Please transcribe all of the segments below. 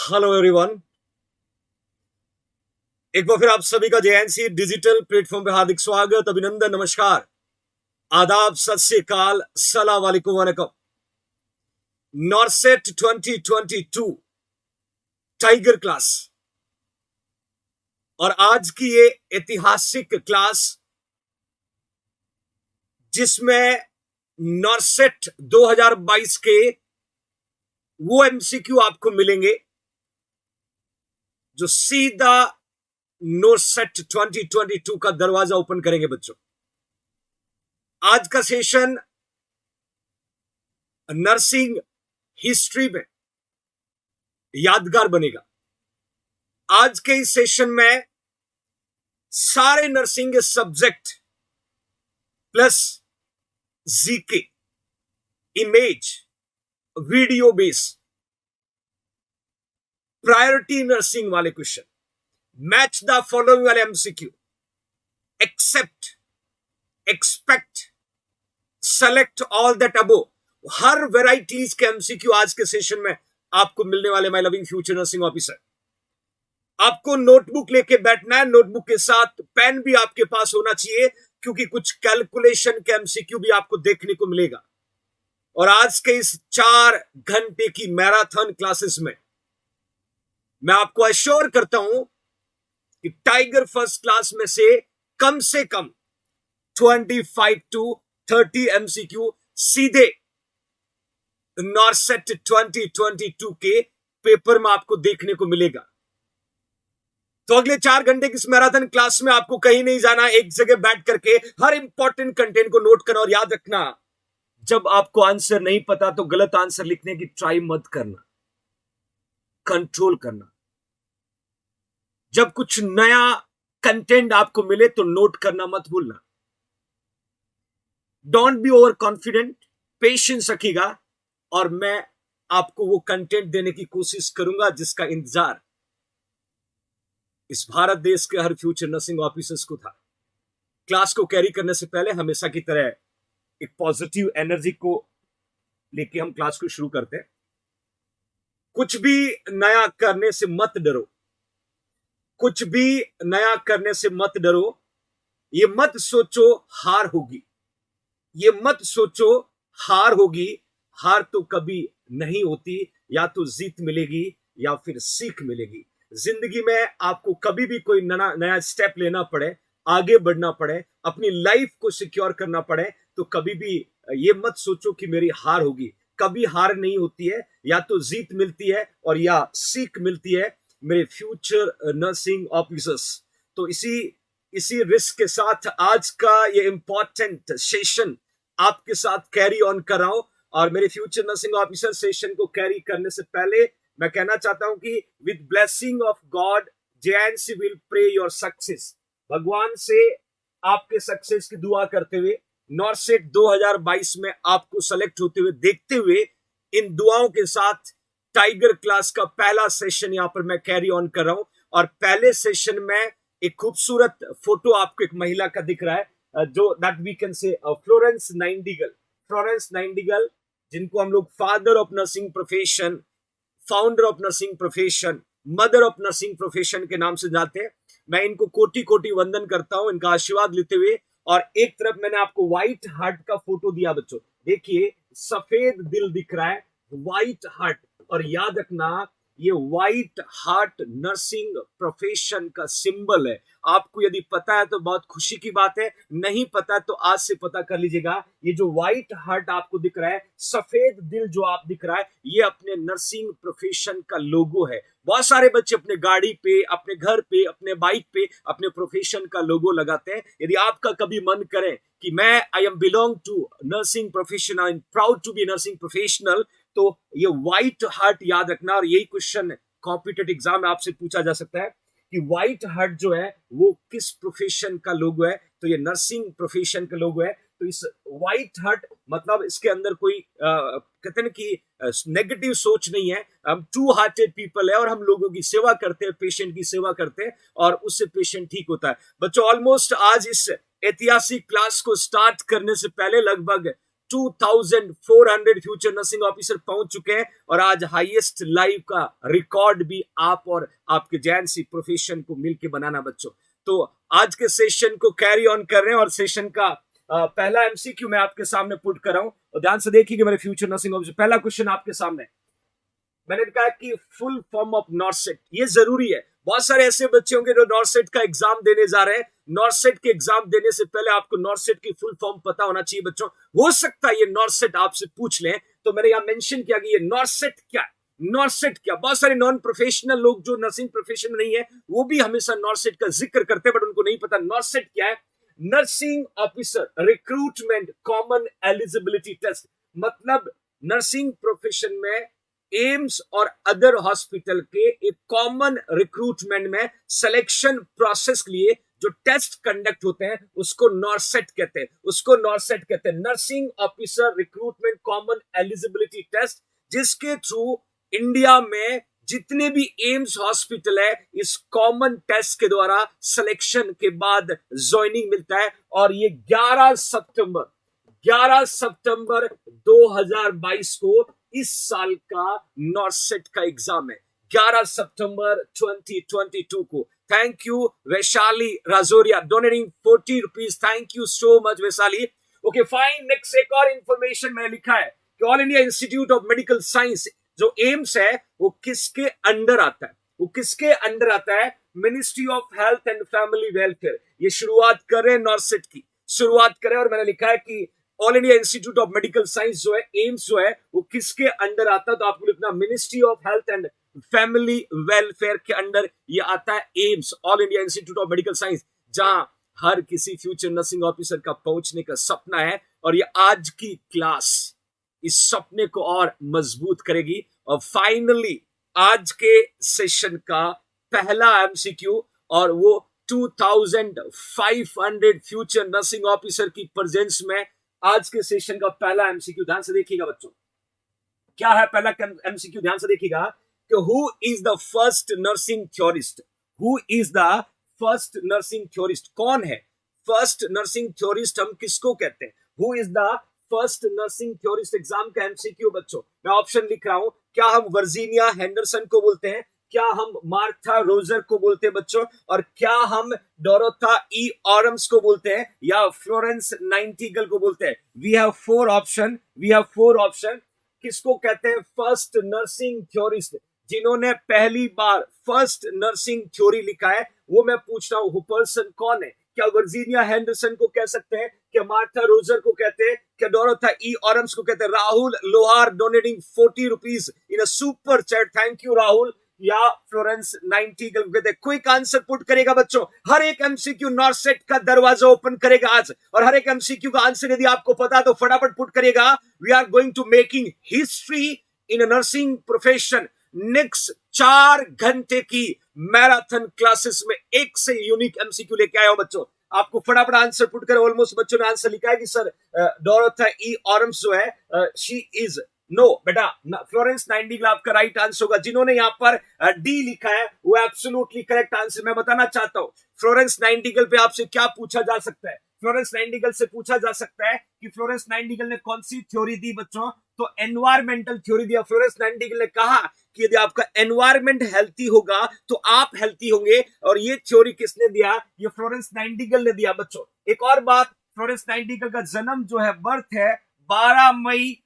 Hello everyone, एक बार फिर आप सभी का जेएनसी डिजिटल प्लेटफॉर्म पे हार्दिक स्वागत, अभिनंदन, नमस्कार, आदाब, सत श्री अकाल, सलाम वालेकुम, वनकम। नॉर्सेट 2022 टाइगर क्लास और आज की ये ऐतिहासिक क्लास जिसमें नॉर्सेट 2022 के वो एमसीक्यू आपको मिलेंगे जो सीधा नॉर्सेट 2022 का दरवाजा ओपन करेंगे। बच्चों, आज का सेशन नर्सिंग हिस्ट्री में यादगार बनेगा। आज के इस सेशन में सारे नर्सिंग के subject plus GK, image, video base, priority nursing वाले क्वेश्चन, मैच द फॉलोइंग वाले MCQ, except, expect, select all that above, हर वेराइटीज के एमसीक्यू आज के सेशन में आपको मिलने वाले। My loving future nursing officer, आपको नोटबुक लेके बैठना है, नोटबुक के साथ पेन भी आपके पास होना चाहिए क्योंकि कुछ कैलकुलेशन के एमसीक्यू भी आपको देखने को मिलेगा। और आज के इस 4 घंटे की मैराथन क्लासेस में मैं आपको अश्योर करता हूं कि टाइगर फर्स्ट क्लास में से कम 25 to 30 एमसीक्यू सीधे नॉर्सेट 2022 के पेपर में आपको देखने को मिलेगा। तो अगले 4 घंटे की इस मैराथन क्लास में आपको कहीं नहीं जाना, एक जगह बैठ करके हर इंपॉर्टेंट कंटेंट को नोट करना और याद रखना। जब आपको आंसर नहीं पता तो गलत आंसर लिखने की ट्राई मत करना, कंट्रोल करना। जब कुछ नया कंटेंट आपको मिले तो नोट करना मत भूलना। Don't be over confident, patience रखिएगा और मैं आपको वो कंटेंट देने की कोशिश करूंगा जिसका इंतजार इस भारत देश के हर फ्यूचर नर्सिंग ऑफिसर्स को था। क्लास को कैरी करने से पहले हमेशा की तरह एक पॉजिटिव एनर्जी को लेके हम क्लास को शुरू करते हैं। कुछ भी नया करने से मत डरो, कुछ भी नया करने से मत डरो। ये मत सोचो हार होगी, ये मत सोचो हार होगी। हार तो कभी नहीं होती, या तो जीत मिलेगी या फिर सीख मिलेगी। जिंदगी में आपको कभी भी कोई नया स्टेप लेना पड़े, आगे बढ़ना पड़े, अपनी लाइफ को सिक्योर करना पड़े, तो कभी भी ये मत सोचो कि मेरी हार होगी। कभी हार नहीं होती है, या तो जीत मिलती है और या सीख मिलती है मेरे फ्यूचर नर्सिंग ऑफिसर्स। तो इसी रिस्क के साथ आज का ये इंपॉर्टेंट सेशन आपके साथ कैरी ऑन कर रहा हूं। और मेरे फ्यूचर नर्सिंग ऑफिसर सेशन को कैरी करने से पहले मैं कहना चाहता हूं कि with blessing of God JNC will pray your success. भगवान से आपके सक्सेस की दुआ करते हुए नॉर्सेट 2022 में आपको सेलेक्ट होते हुए देखते हुए इन दुआओं के साथ टाइगर क्लास का पहला सेशन यहां पर मैं कैरी ऑन कर रहा हूं। और पहले सेशन में एक खूबसूरत फोटो आपको एक महिला का दिख रहा है, जो that we can say Florence Nightingale, जिनको हम लोग father of nursing profession, founder of nursing profession, mother of nursing profession के नाम से जानते हैं। मैं इनको कोटि कोटि वंदन करता हूं, इनका आशीर्वाद लेते हुए। और एक तरफ मैंने आपको व्हाइट हार्ट का फोटो दिया बच्चों, देखिए सफेद दिल दिख रहा है, व्हाइट हार्ट। और याद रखना ये व्हाइट हार्ट नर्सिंग प्रोफेशन का सिंबल है। आपको यदि पता है तो बहुत खुशी की बात है, नहीं पता तो आज से पता कर लीजिएगा। ये जो व्हाइट हार्ट आपको दिख रहा है, सफेद दिल जो आप दिख रहा है, ये अपने नर्सिंग प्रोफेशन का लोगो है। बहुत सारे बच्चे अपने गाड़ी पे, अपने घर पे, अपने बाइक पे अपने प्रोफेशन का लोगो लगाते हैं। यदि आपका कभी मन करे कि मैं I am belong to nursing profession, I am proud to be nursing professional, तो ये व्हाइट हार्ट याद रखना। और यही क्वेश्चन कॉम्पिटेटिव एग्जाम में आपसे पूछा जा सकता है कि व्हाइट हार्ट जो है वो किस प्रोफेशन का लोगो है, तो ये नर्सिंग प्रोफेशन का लोगो है। तो इस व्हाइट हार्ट मतलब इसके अंदर कोई कहते हैं कि नेगेटिव सोच नहीं है। हम टू हार्टेड पीपल है और हम लोगों की सेवा करते हैं, पेशेंट की सेवा करते हैं और उससे पेशेंट ठीक होता है। बच्चों, ऑलमोस्ट आज इस ऐतिहासिक क्लास को स्टार्ट करने से पहले लगभग 2400 फ्यूचर नर्सिंग ऑफिसर पहुंच चुके हैं और आज हाईएस्ट लाइव का रिकॉर्ड भी आप और आपके जेएनसी प्रोफेशन को मिलकर बनाना बच्चों। तो आज के सेशन को कैरी ऑन कर रहे हैं और सेशन का पहला एमसीक्यू मैं आपके सामने पुट कर रहा हूं और ध्यान से देखिए मेरे फ्यूचर नर्सिंग ऑफिसर। पहला क्वेश्चन आपके सामने, मैंने कहा कि फुल फॉर्म ऑफ नॉर्सेट, ये जरूरी है। बहुत सारे ऐसे बच्चे होंगे जो नॉर्सेट का एग्जाम देने जा रहे हैं। नॉर्सेट के एग्जाम देने से पहले आपको नॉर्सेट की फुल फॉर्म पता होना चाहिए बच्चों। हो सकता है ये नॉर्सेट आपसे पूछ लें, तो मैंने यहां मेंशन किया कि ये नॉर्सेट क्या है, नॉर्सेट क्या। बहुत सारे नॉन प्रोफेशनल लोग जो नर्सिंग प्रोफेशन में नहीं है वो भी हमेशा नॉर्सेट का जिक्र करते हैं, बट उनको नहीं पता नॉर्सेट क्या है। Nursing officer recruitment common eligibility test, मतलब नर्सिंग प्रोफेशन में एम्स और अदर हॉस्पिटल के एक कॉमन रिक्रूटमेंट में सिलेक्शन प्रोसेस के लिए जो टेस्ट कंडक्ट होते हैं उसको नॉर्सेट कहते हैं, उसको नॉर्सेट कहते हैं, nursing officer recruitment common eligibility test, जिसके थ्रू इंडिया में जितने भी एम्स हॉस्पिटल है इस कॉमन टेस्ट के द्वारा सिलेक्शन के बाद ज्वाइनिंग मिलता है। और ये 11 सितंबर 2022 को इस साल का नॉर्सेट का एग्जाम है, 11 सितंबर 2022 को। Thank you Vaishali Rajauria donating 40 rupees, thank you so much Vaishali. Okay fine, next एक और इंफॉर्मेशन मैंने लिखा है कि all India institute of medical science जो एम्स है वो किसके अंडर आता है, वो किसके अंडर आता है, ministry of health and family welfare. ये शुरुआत करें नॉर्सेट की, शुरुआत करें, और मैंने लिखा है कि all India institute of medical science जो है एम्स जो है वो किसके अंडर आता है, तो आपको लिखना ministry of health and family welfare के अंडर ये आता है AIIMS, all India institute of medical science, जहां हर किसी फ्यूचर नर्सिंग ऑफिसर का पहुंचने का सपना है। और ये आज की क्लास इस सपने को और मजबूत करेगी। और फाइनली आज के सेशन का पहला एमसीक्यू, और वो 2500 फ्यूचर नर्सिंग ऑफिसर की प्रेजेंस में आज के सेशन का पहला एमसीक्यू। ध्यान से देखिएगा बच्चों, क्या है पहला एमसीक्यू, ध्यान से देखिएगा कि who is the first nursing theorist, who is the first nursing theorist, कौन है फर्स्ट नर्सिंग थ्योरिस्ट, हम किसको कहते हैं, who is the first nursing theorist. Exam का एमसीक्यू बच्चों, मैं ऑप्शन लिख रहा हूं, क्या हम वर्जीनिया हेंडरसन को बोलते हैं, क्या हम मार्था रोजर को बोलते हैं बच्चों, और क्या हम डोरोथा ई ऑरम्स को बोलते हैं, या फ्लोरेंस नाइटिंगेल को बोलते हैं। We have four option, we have four option. किसको कहते हैं फर्स्ट नर्सिंग थ्योरिस्ट, जिन्होंने पहली बार फर्स्ट नर्सिंग थ्योरी लिखा है, वो मैं पूछ रहा हूं वो पर्सन कौन है। क्या वर्जीनिया हेंडरसन को कह सकते हैं, क्या मार्था रोजर को कहते हैं, क्या डोरोथा ई ऑरम्स को कहते हैं। राहुल लोहार donating 40 rupees in a super chat, thank you Rahul. या फ्लोरेंस नाइटिंगेल को कहते हैं। क्विक आंसर पुट करेगा बच्चों, हर एक एमसीक्यू नॉर्सेट का दरवाजा ओपन करेगा आज, और हर एक एमसीक्यू का आंसर यदि आपको पता तो फटाफट पुट करेगा। We are going to making history in a nursing profession. Next 4 घंटे की मैराथन क्लासेस में एक से यूनिक एमसीक्यू लेके आया हूं बच्चों, आपको फटाफट आंसर पुट कर। ऑलमोस्ट बच्चों ने आंसर लिखा है कि सर डोरोथा ई ऑरम्स जो है शी इज, नो बेटा फ्लोरेंस नाइटिंगेल आपका राइट आंसर होगा। जिन्होंने यहाँ पर डी लिखा है वो एब्सोल्युटली करेक्ट आंसर। मैं बताना चाहता हूँ फ्लोरेंस नाइटिंगेल पे आपसे क्या पूछा जा सकता है, फ्लोरेंस नाइटिंगेल से पूछा जा सकता है कि फ्लोरेंस नाइटिंगेल ने कौन सी थ्योरी दी बच्चों, तो एनवायरमेंटल थ्योरी दिया। फ्लोरेंस नाइटिंगेल ने कहा कि यदि आपका एनवायरमेंट हेल्थी होगा तो आप हेल्थी होंगे, और ये थ्योरी किसने दिया, ये फ्लोरेंस नाइटिंगेल ने दिया बच्चों। एक और बात, फ्लोरेंस नाइटिंगेल का जन्म जो है, बर्थ है 12 मई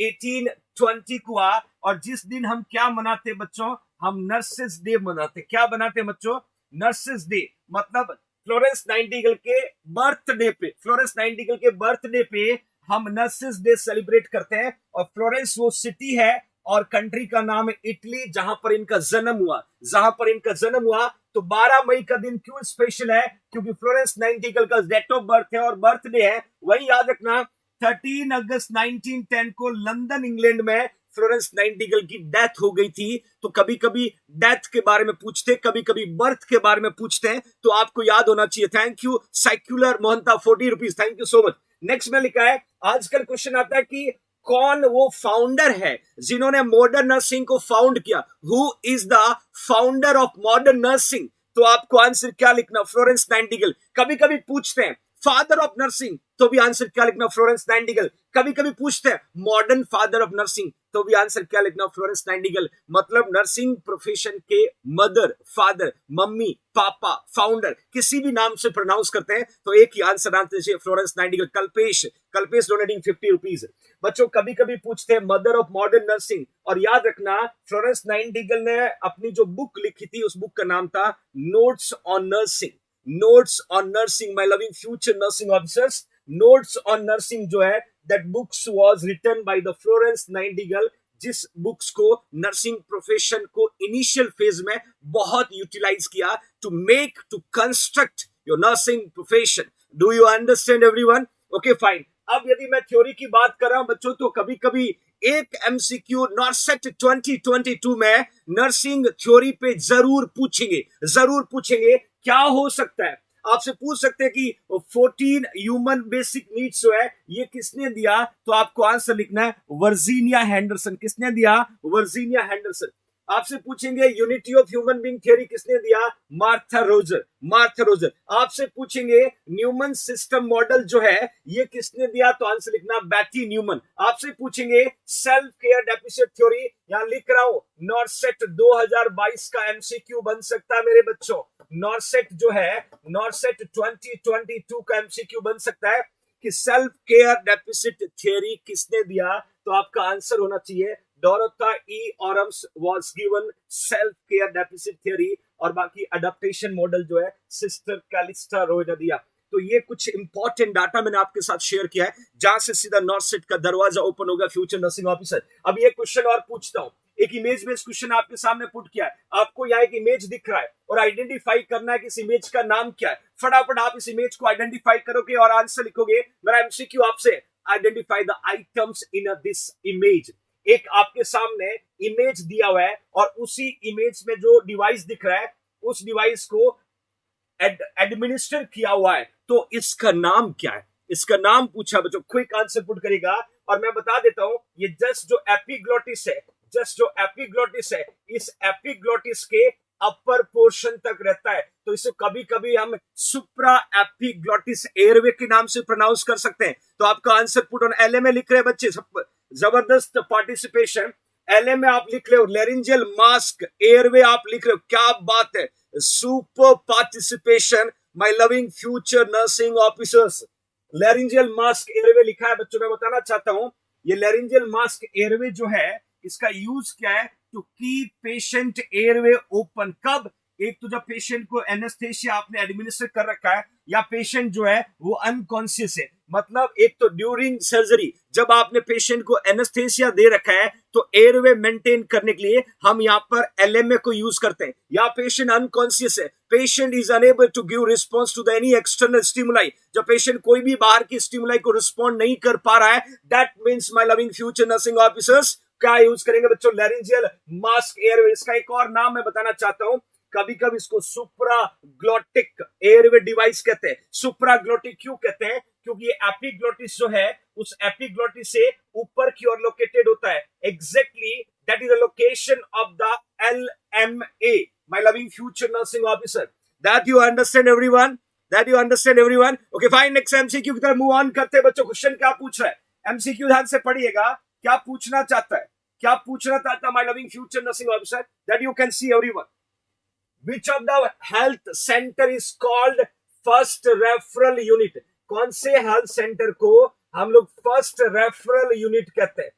1820 को हुआ, और जिस दिन हम क्या मनाते बच्चों, हम नर्सेस डे मनाते। क्या बनाते बच्चों, नर्सेस डे। मतलब फ्लोरेंस नाइटिंगेल के बर्थडे पे, फ्लोरेंस नाइटिंगेल के बर्थडे पे हम नर्सेस डे सेलिब्रेट करते हैं। और फ्लोरेंस वो सिटी है और कंट्री का नाम है इटली, जहां पर इनका जन्म हुआ, जहां पर इनका जन्म हुआ। तो 12 मई का दिन क्यों स्पेशल है, क्योंकि फ्लोरेंस नाइटिंगेल का डेट ऑफ बर्थ है और बर्थडे है। वही याद रखना 13 अगस्त 1910 को लंदन इंग्लैंड में फ्लोरेंस नाइटिंगेल की डेथ हो गई थी। तो कभी कभी डेथ के बारे में पूछते, कभी कभी बर्थ के बारे में पूछते हैं, तो आपको याद होना चाहिए। थैंक यू साइक्युलर Mohanta 40 rupees, thank you so much. Next में लिखा है, आजकल क्वेश्चन आता है कि कौन वो फाउंडर है जिन्होंने मॉडर्न नर्सिंग को फाउंड किया, who is the founder of modern nursing. तो आपको आंसर क्या लिखना, फ्लोरेंस नाइटिंगेल। कभी कभी पूछते हैं फादर ऑफ नर्सिंग, तो भी आंसर क्या लिखना, फ्लोरेंस नाइटिंगेल। कभी कभी पूछते हैं मॉडर्न फादर ऑफ नर्सिंग, तो भी आंसर क्या लिखना, फ्लोरेंस नाइटिंगेल। मतलब नर्सिंग प्रोफेशन के मदर, फादर, मम्मी, पापा, फाउंडर, किसी भी नाम से प्रोनाउंस करते हैं तो एक ही आंसर आना चाहिए, Florence Nightingale. Kalpesh, Kalpesh donating 50 rupees. बच्चों कभी कभी पूछते हैं मदर ऑफ मॉडर्न नर्सिंग, और याद रखना फ्लोरेंस नाइटिंगेल ने अपनी जो बुक लिखी थी उस बुक का नाम था notes on nursing. Notes on nursing, my loving future nursing officers. Notes on nursing जो है, that books was written by the Florence Nightingale, जिस बुक्स को नर्सिंग प्रोफेशन को इनिशियल फेज में बहुत यूटिलाइज किया to make, to construct your nursing profession. Do you understand everyone? Okay fine. अब यदि मैं थ्योरी की बात कर रहा हूं बच्चों, तो कभी कभी एक एमसीक्यू नॉर्सेट 2022 में नर्सिंग थ्योरी पे जरूर पूछेंगे। क्या हो सकता है? आपसे पूछ सकते हैं कि 14 ह्यूमन बेसिक नीड्स जो है ये किसने दिया, तो आपको आंसर लिखना है वर्जीनिया हेंडरसन। किसने दिया? Virginia Henderson. आपसे पूछेंगे unity of human being theory किसने दिया? Martha Roger. आपसे पूछेंगे न्यूमन सिस्टम मॉडल जो है ये किसने दिया, तो आंसर लिखना बैटी न्यूमन। आपसे पूछेंगे सेल्फ केयर डेफिसिट थ्योरी, यहां लिख रहा हूं नॉर्सेट 2022 का एमसीक्यू बन सकता है मेरे बच्चों। नॉर्सेट जो है, नॉर्सेट 2022 का एमसीक्यू बन सकता है कि सेल्फ केयर डेफिसिट थ्योरी किसने दिया, तो आपका आंसर होना चाहिए Dorothea E Orem's was given self care deficit theory, और बाकी अडेप्टेशन मॉडल जो है सिस्टर कैलिस्टा रॉय ने दिया। तो ये कुछ इंपॉर्टेंट डाटा मैंने आपके साथ शेयर किया है, जहां से सीधा नॉर्सेट का दरवाजा ओपन होगा फ्यूचर नर्सिंग ऑफिसर। अब ये क्वेश्चन और पूछता हूं, एक इमेज बेस्ड क्वेश्चन आपके सामने पुट किया है, आपको यहाँ एक इमेज दिख रहा है और आइडेंटिफाई करना है कि इस इमेज का नाम क्या है। फटाफट आप इस इमेज को आइडेंटिफाई करोगे और आंसर लिखोगे। मेरा एमसीक्यू आपसे, identify the items in this image. एक आपके सामने इमेज दिया हुआ है और उसी इमेज में जो डिवाइस दिख रहा है उस डिवाइस को एडमिनिस्टर किया हुआ है, तो इसका नाम क्या है? इसका नाम पूछा बच्चों, क्विक आंसर पुट करेगा। और मैं बता देता हूं, ये जस्ट जो एपिग्लोटिस है, इस एपिग्लोटिस के अपर पोर्शन तक रहता है, तो इसे कभी कभी हम सुप्रा एपिग्लोटिस एयरवे के नाम से प्रोनाउंस कर सकते हैं। तो आपका आंसर पुट ऑन एलए में लिख रहे हैं बच्चे, जबरदस्त पार्टिसिपेशन। एलए में आप लिख रहे हो लेरिंजियल मास्क एयरवे, आप लिख रहे हो, क्या बात है, super participation my loving future nursing officers. Laryngeal mask airway लिखा है बच्चों। मैं बताना चाहता हूं ये लेरिंजियल मास्क एयरवे जो है इसका यूज क्या है, to keep patient airway open. कब? एक तो जब पेशेंट को एनेस्थेसिया आपने एडमिनिस्टर कर रखा है या पेशेंट जो है वो अनकॉन्शियस है, मतलब एक तो ड्यूरिंग सर्जरी जब आपने पेशेंट को एनेस्थेसिया दे रखा है तो एयरवे मेंटेन करने के लिए हम यहाँ पर एलएमए को यूज करते हैं। या पेशेंट अनकॉन्शियस है, patient is unable to give response to the any external stimuli, जब पेशेंट कोई भी बाहर की स्टिमुलाई को रिस्पॉन्ड नहीं कर पा रहा है, that means my loving future nursing officers क्या यूज करेंगे बच्चों? Laryngeal mask airway. इसका एक और नाम मैं बताना चाहता हूं, कभी कभी इसको सुप्राग्लोटिक एयरवे डिवाइस कहते हैं। सुप्राग्लोटिक क्यों कहते हैं? क्योंकि ये एपिग्लोटिस जो है उस एपिग्लोटिस से ऊपर की ओर लोकेटेड होता है। Exactly that is the location of the LMA, my loving future nursing officer. That you understand everyone? Okay fine, next MCQ की तरफ मूव ऑन करते हैं बच्चों। क्वेश्चन क्या पूछ रहा है? एमसीक्यू ध्यान से पढ़िएगा, क्या पूछना चाहता my loving future nursing officer, that you can see everyone. Which of the health center is called first referral unit? कौन से हेल्थ सेंटर को हम लोग फर्स्ट रेफरल यूनिट कहते हैं?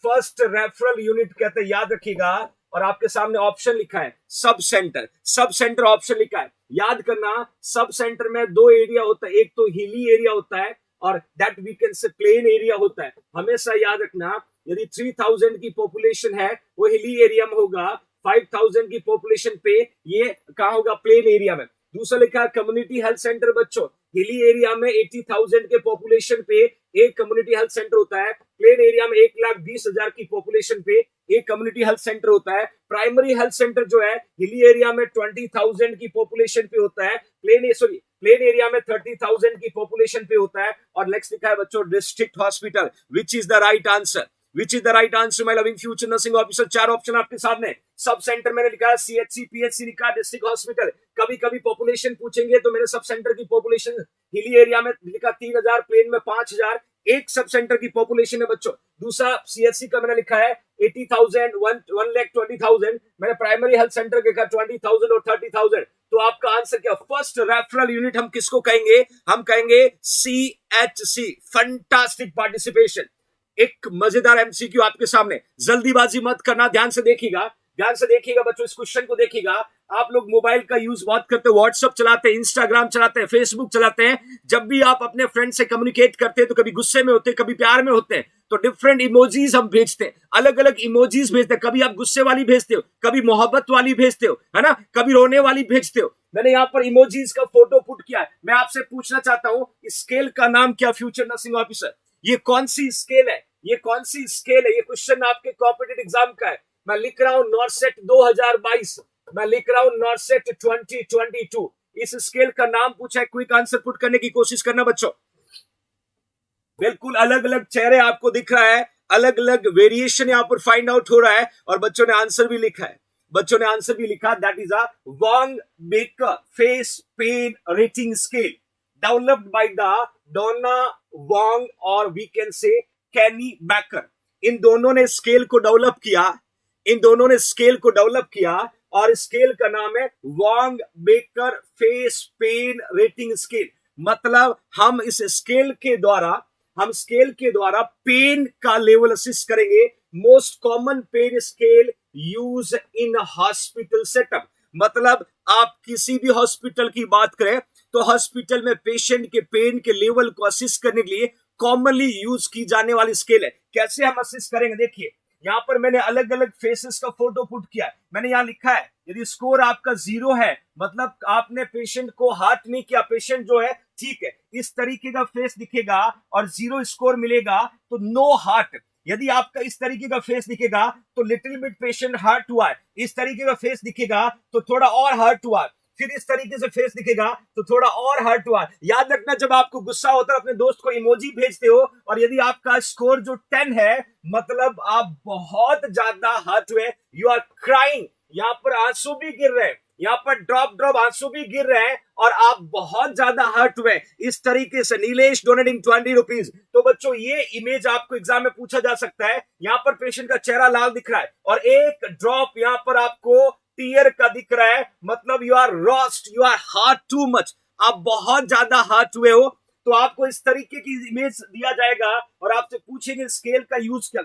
फर्स्ट रेफरल यूनिट कहते हैं, याद रखिएगा। और आपके सामने ऑप्शन लिखा है सब सेंटर ऑप्शन लिखा है, याद करना। सब सेंटर में दो एरिया होता है, एक तो हिली एरिया होता है और that we can say plain area होता है। हमेशा याद रखना, यदि 3000 की पॉपुलेशन है वो हिली एरिया में होगा, 5000 की पॉपुलेशन पे ये कहां होगा? प्लेन एरिया में। दूसरा लिखा है कम्युनिटी हेल्थ सेंटर बच्चों, हिली एरिया में 80,000 के पॉपुलेशन पे एक कम्युनिटी हेल्थ सेंटर होता है, प्लेन एरिया में 1,20,000 की पॉपुलेशन पे एक कम्युनिटी हेल्थ सेंटर होता है। प्राइमरी हेल्थ सेंटर जो है हिली एरिया में 20,000 की पॉपुलेशन पे होता है, प्लेन एरिया में 30,000 की पॉपुलेशन पे होता है। और नेक्स्ट लिखा है बच्चों district hospital, which is the right answer. Which is the right answer my loving future nursing officer? चार ऑप्शन आपके सामने। सब सेंटर मैंने लिखा है, सीएचसी, पीएचसी लिखा है, डिस्ट्रिक्ट हॉस्पिटल। कभी कभी पॉपुलेशन पूछेंगे तो मेरे सब सेंटर की पॉपुलेशन हिली एरिया में लिखा 3000, प्लेन में 5000, एक सब सेंटर की पॉपुलेशन है बच्चों। दूसरा सीएचसी का मैंने लिखा है 80,000, 1,20,000। मैंने प्राइमरी हेल्थ सेंटर लिखा 20,000 और 30,000। तो आपका आंसर क्या? फर्स्ट रेफरल यूनिट हम किसको कहेंगे? हम कहेंगे सीएचसी। Fantastic participation. एक मजेदार एमसीक्यू आपके सामने, जल्दीबाजी मत करना, ध्यान से देखिएगा, ध्यान से देखिएगा बच्चों, इस क्वेश्चन को देखिएगा। आप लोग मोबाइल का यूज बहुत करते हैं, व्हाट्सएप चलाते हैं, इंस्टाग्राम चलाते हैं, फेसबुक चलाते हैं। जब भी आप अपने फ्रेंड से कम्युनिकेट करते हैं तो कभी गुस्से में होते हैं, कभी प्यार में होते हैं, तो डिफरेंट इमोजीज हम भेजते हैं, अलग अलग इमोजीज भेजते हैं। कभी आप गुस्से वाली भेजते हो, कभी मोहब्बत वाली भेजते हो, है ना, कभी रोने वाली भेजते हो। मैंने यहाँ पर इमोजीज का फोटो पुट किया है। मैं आपसे पूछना चाहता हूं, स्केल का नाम क्या फ्यूचर नर्सिंग ऑफिसर? ये कौन सी स्केल है? ये कौन सी स्केल है? ये क्वेश्चन आपके कॉम्पिटिटिव एग्जाम का है। मैं लिख रहा हूं नॉर्सेट 2022, मैं लिख रहा हूं नॉर्सेट 2022। इस स्केल का नाम पूछा है, क्विक आंसर पुट करने की कोशिश करना बच्चों। बिल्कुल अलग अलग चेहरे आपको दिख रहा है, अलग अलग वेरिएशन यहां पर फाइंड आउट हो रहा है, और बच्चों ने आंसर भी लिखा है, बच्चों ने आंसर भी लिखा। That is a Wong Baker face pain rating scale developed by the Donna Wong और we can say Connie Baker. इन दोनों ने स्केल को डेवलप किया, इन दोनों ने स्केल को डेवलप किया, और स्केल का नाम है Wong Baker face pain rating scale. मतलब हम इस स्केल के द्वारा, हम स्केल के द्वारा पेन का लेवल असिस्ट करेंगे। Most common pain scale use in hospital setup. मतलब आप किसी भी हॉस्पिटल की बात करें तो हॉस्पिटल में पेशेंट के पेन के लेवल को असिस्ट करने के लिए कॉमनली यूज की जाने वाली स्केल है। कैसे हम असिस्ट करेंगे? देखिए यहां पर मैंने अलग अलग फेसेस का फोटो पुट किया है। मैंने यहां लिखा है यदि स्कोर आपका 0 है, मतलब आपने पेशेंट को हार्ट नहीं किया, पेशेंट जो है ठीक है, इस तरीके का फेस दिखेगा, और 0 स्कोर मिलेगा तो नो हार्ट। यदि आपका इस तरीके का फेस दिखेगा तो लिटिल बिट पेशेंट हार्ट हुआ है, इस तरीके का फेस दिखेगा तो थोड़ा और हार्ट हुआ, फिर इस तरीके से फेस दिखेगा तो थोड़ा और हर्ट हुआ। याद रखना, जब आपको गुस्सा होता है अपने दोस्त को इमोजी भेजते हो, और यदि आपका स्कोर जो 10 है, मतलब आप बहुत ज्यादा हर्ट हुए, यू आर क्राइंग, यहाँ पर आंसू भी गिर रहे हैं, यहाँ पर ड्रॉप ड्रॉप आंसू भी गिर रहे हैं, और आप बहुत ज्यादा हर्ट हुए, इस तरीके से नीलेश डोनेटिंग 20 रुपीज। तो बच्चों ये इमेज आपको एग्जाम में पूछा जा सकता है। यहाँ पर पेशेंट का चेहरा लाल दिख रहा है, और एक ड्रॉप यहाँ पर आपको टीयर का दिख रहा है, मतलब you are roast, you are hurt too much, आप बहुत ज्यादा हार्ट हुए हो। तो आपको इस तरीके की इमेज दिया जाएगा, और आपसे पूछेंगे स्केल का यूज क्या।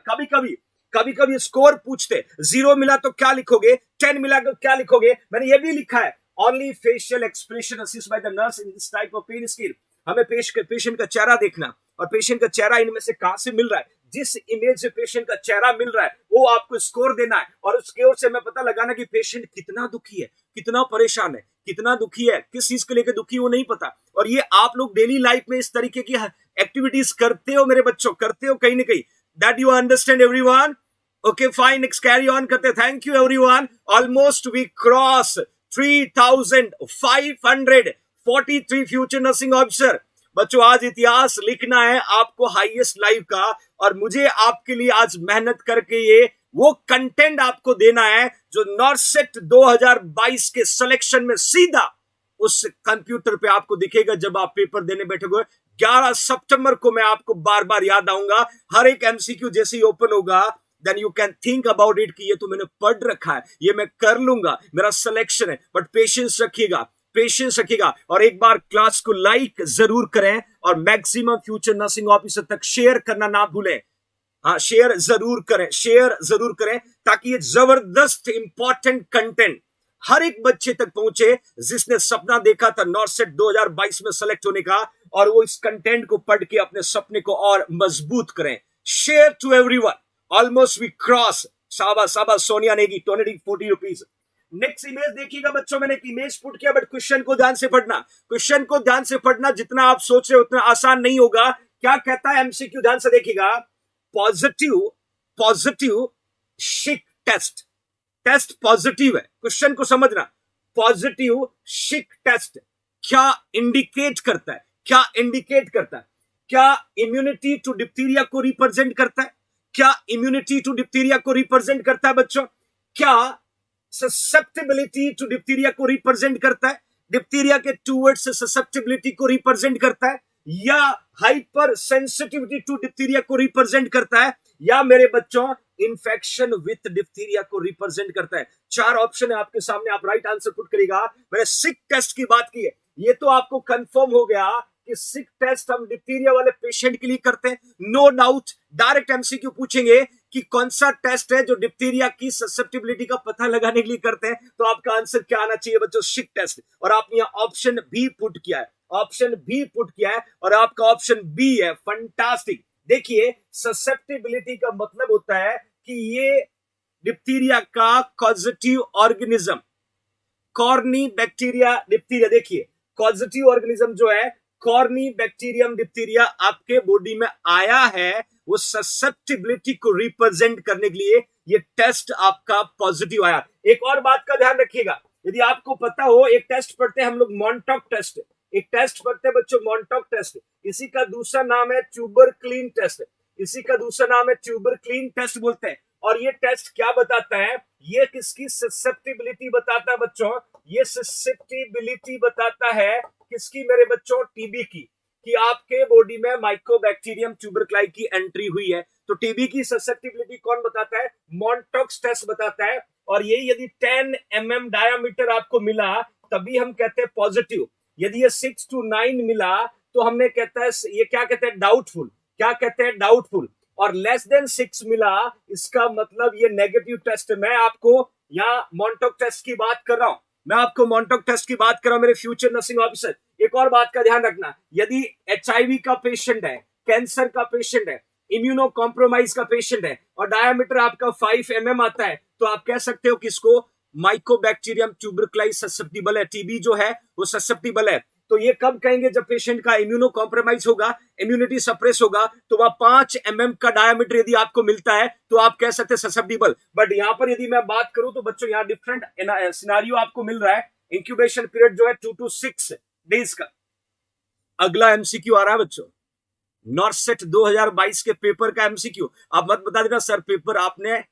कभी कभी स्कोर पूछते, 0 मिला तो क्या लिखोगे, 10 मिला तो क्या लिखोगे। मैंने ये भी लिखा है, only facial expression assist by the nurse in this type of pain scale. हमें पेशेंट का चेहरा देखना, और पेशेंट का चेहरा इनमें से कहां से मिल रहा है, जिस इमेज से पेशेंट का चेहरा मिल रहा है वो आपको स्कोर देना है, और उस स्कोर से मैं पता लगाना कि पेशेंट कितना दुखी है, कितना परेशान है, कितना दुखी है, किस चीज को लेकर दुखी वो नहीं पता। और ये आप लोग डेली लाइफ में इस तरीके की एक्टिविटीज करते हो मेरे बच्चों, करते हो कहीं ना कहीं। That you understand everyone? Okay fine, next carry on करते। Thank you everyone. Almost we cross 3,543 future nursing officer. बच्चों आज इतिहास लिखना है आपको हाईएस्ट लाइव का, और मुझे आपके लिए आज मेहनत करके ये वो कंटेंट आपको देना है जो नॉर्सेट 2022 के सिलेक्शन में सीधा उस कंप्यूटर पे आपको दिखेगा जब आप पेपर देने बैठोगे। 11 सितंबर को मैं आपको बार बार याद आऊंगा, हर एक एमसीक्यू जैसे ही ओपन होगा then you can think about it कि ये तो मैंने पढ़ रखा है, ये मैं कर लूंगा, मेरा सिलेक्शन है। बट पेशेंस रखिएगा, पेशेंस रखिएगा, और एक बार क्लास को लाइक जरूर करें, और मैक्सिमम फ्यूचर नर्सिंग ऑफिसर तक शेयर करना ना भूलें। हाँ, शेयर जरूर करें, शेयर जरूर करें, ताकि ये जबरदस्त इंपॉर्टेंट कंटेंट हर एक बच्चे तक पहुंचे जिसने सपना देखा था नॉर्सेट 2022 में सेलेक्ट होने का, और वो इस कंटेंट को पढ़ के अपने सपने को और मजबूत करें। Share to everyone. Almost we cross. शाबाश शाबाश Sonia Negi, donating 40 rupees. Next image देखिएगा बच्चों, मैंने एक इमेज पुट किया, बट क्वेश्चन को ध्यान से पढ़ना, क्वेश्चन को ध्यान से पढ़ना। जितना आप सोच रहे हो उतना आसान नहीं होगा। क्या कहता है एमसीक्यू, ध्यान से देखिएगा। पॉजिटिव शिक टेस्ट, टेस्ट पॉजिटिव है, क्वेश्चन को समझना। पॉजिटिव शिक टेस्ट क्या इंडिकेट करता है? क्या इंडिकेट करता है? क्या इम्यूनिटी टू डिप्थीरिया को रिप्रेजेंट करता है? क्या इम्यूनिटी टू डिप्थीरिया को रिप्रेजेंट करता है बच्चों? क्या ससेप्टेबिलिटी टू डिप्थीरिया को रिप्रेजेंट करता है? डिप्थीरिया के टूवर्ड्स ससेप्टेबिलिटी को रिप्रेजेंट करता है, या हाइपर सेंसिटिविटी टू डिप्थीरिया को रिप्रेजेंट करता है, या मेरे बच्चों इन्फेक्शन विथ डिप्थीरिया को रिप्रेजेंट करता है? चार ऑप्शन है आपके सामने, आप राइट आंसर पुट करिएगा। मैंने सिक टेस्ट की बात की है, ये तो आपको कंफर्म हो गया कि सिक टेस्ट हम डिप्थीरिया वाले पेशेंट के लिए करते हैं, नो डाउट। डायरेक्ट एमसीक्यू पूछेंगे कि कौन सा टेस्ट है जो डिप्थीरिया की ससेप्टेबिलिटी का पता लगाने के लिए करते हैं, तो आपका आंसर क्या आना चाहिए बच्चों? सिक टेस्ट। और आपने यहां ऑप्शन बी पुट किया है, ऑप्शन बी पुट किया है, और आपका ऑप्शन बी है। फंटास्टिक। देखिए, ससेप्टेबिलिटी का मतलब होता है कि ये डिप्थीरिया का causative organism, corny bacteria diphtheria, देखिए कॉजेटिव ऑर्गेनिज्म जो है कॉर्नी बैक्टीरियम डिप्थीरिया आपके बॉडी में आया है, वो ससेप्टेबिलिटी को रिप्रेजेंट करने के लिए ये टेस्ट आपका पॉजिटिव आया। एक और बात का ध्यान रखिएगा, यदि आपको पता हो, एक टेस्ट पढ़ते हैं हम लोग मॉन्टॉक टेस्ट, एक टेस्ट पढ़ते हैं बच्चों मॉन्टॉक टेस्ट, इसी का दूसरा नाम है ट्यूबरक्लीन टेस्ट, इसी का दूसरा नाम है ट्यूबरक्लीन टेस्ट बोलते हैं। और ये टेस्ट क्या बताता है? ये किसकी ससेप्टेबिलिटी बताता है बच्चों? ये ससेप्टेबिलिटी बताता है किसकी मेरे बच्चों? टीबी की, कि आपके बॉडी में माइकोबैक्टीरियम ट्यूबरक्लाई की एंट्री हुई है। तो टीबी की ससेप्टेबिलिटी कौन बताता है? मॉन्टॉक्स टेस्ट बताता है। और ये यदि 10 mm डायामीटर आपको मिला तभी हम कहते हैं पॉजिटिव, यदि ये 6 to 9 मिला तो हमने कहता है, ये क्या कहते हैं? डाउटफुल। क्या कहते हैं? डाउटफुल। और लेस देन 6 मिला, इसका मतलब ये नेगेटिव टेस्ट। मैं आपको यहाँ मॉन्टॉक टेस्ट की बात कर रहा हूं, मैं आपको मॉन्टॉक टेस्ट की बात कर रहा हूं मेरे फ्यूचर नर्सिंग ऑफिसर। एक और बात का ध्यान रखना, यदि HIV का पेशेंट है, कैंसर का पेशेंट है, इम्यूनो कॉम्प्रोमाइज का पेशेंट है, और डायमीटर आपका 5 mm आता है, तो आप कह सकते हो किसको? माइकोबैक्टीरियम ट्यूबरक्लाई ससेप्टिबल है, टीबी जो है वो ससेप्टिबल है। तो ये कब कहेंगे? जब पेशेंट का इम्यूनो कॉम्प्रोमाइज होगा, इम्यूनिटी सप्रेस होगा, तो वह 5 mm का डायमीटर यदि आपको मिलता है तो आप कह सकते हैं ससेप्टिबल। बट यहां पर यदि मैं बात करूं तो बच्चों यहां डिफरेंट सिनेरियो आपको मिल रहा है। इंक्यूबेशन पीरियड जो है 2 to 6 डेज का। अगला एमसीक्यू आ रहा है बच्चों, नॉर्सेट 2022 के पेपर का एमसीक्यू। आप मत बता देना सर पेपर आपने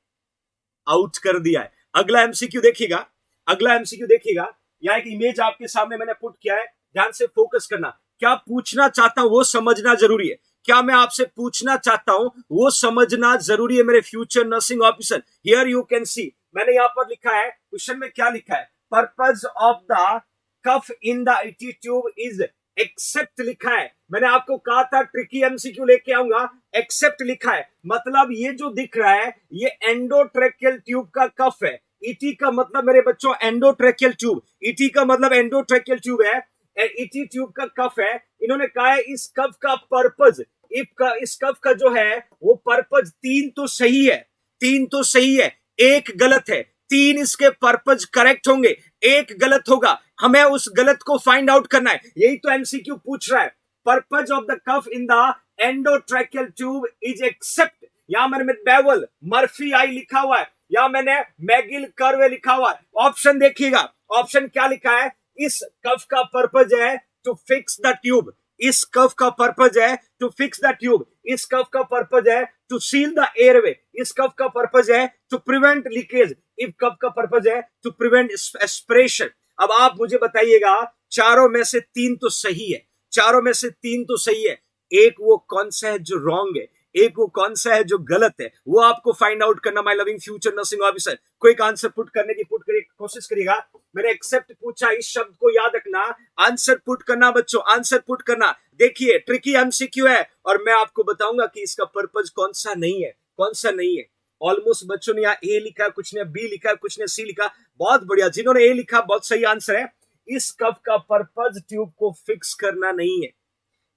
आउट कर दिया है। अगला एमसीक्यू देखिएगा, अगला एमसीक्यू देखिएगा, यहां एक इमेज आपके सामने मैंने पुट किया है, ध्यान से फोकस करना। क्या पूछना चाहता हूं वो समझना जरूरी है, क्या मैं आपसे पूछना चाहता हूं वो समझना जरूरी है मेरे future nursing officer. Here you can see, मैंने यहां पर लिखा है, क्वेश्चन में क्या लिखा है? Purpose of the cuff in the ET tube is except लिखा है। मैंने आपको कहा था ट्रिकी एमसीक्यू लेके आऊंगा, एक्सेप्ट लिखा है, मतलब ये जो दिख रहा है ये एंडोट्रेकियल ट्यूब का कफ है। ईटी का मतलब मेरे बच्चों एंडोट्रेकियल ट्यूब, ईटी का मतलब एंडोट्रेकियल ट्यूब है, ईटी ट्यूब का कफ है। इन्होंने कहा है इस कफ का पर्पज, इस कफ का जो है वो पर्पज, 3 तो सही है, 3 तो सही है, एक गलत है, 3 इसके पर्पज करेक्ट होंगे, एक गलत होगा, हमें उस गलत को फाइंड आउट करना है, यही तो एमसीक्यू पूछ रहा है। Purpose of the cuff in the endotracheal tube is except, यहां मैंने बेवल मर्फी आई लिखा हुआ है, यहां मैंने मैगिल कर्व लिखा हुआ है। ऑप्शन देखिएगा, ऑप्शन क्या लिखा है? इस कफ का पर्पज है टू फिक्स द ट्यूब, इस कफ का पर्पज है टू फिक्स द ट्यूब, इस कफ का पर्पज है टू सील द एयरवे, इस कफ का पर्पज है टू प्रिवेंट लीकेज, इस कफ का पर्पज है टू प्रिवेंट एस्पिरेशन। अब आप मुझे बताइएगा, चारों में से 3 तो सही है, चारों में से 3 तो सही है, एक वो कौन सा है जो रॉन्ग है, एक वो कौन सा है जो गलत है, वो आपको फाइंड आउट करना my loving future nursing officer. कोई आंसर पुट करने की कोशिश करिएगा। मैंने एक्सेप्ट पूछा, इस शब्द को याद रखना, आंसर पुट करना बच्चों, आंसर पुट करना। देखिए ट्रिकी एमसीक्यू है और मैं आपको बताऊंगा कि इसका पर्पज कौन सा नहीं है, कौन सा नहीं है। ऑलमोस्ट बच्चों ने यहाँ ए लिखा, कुछ ने बी लिखा, कुछ ने सी लिखा, बहुत बढ़िया। जिन्होंने ए लिखा बहुत सही आंसर है। इस कफ का पर्पज ट्यूब को फिक्स करना नहीं है,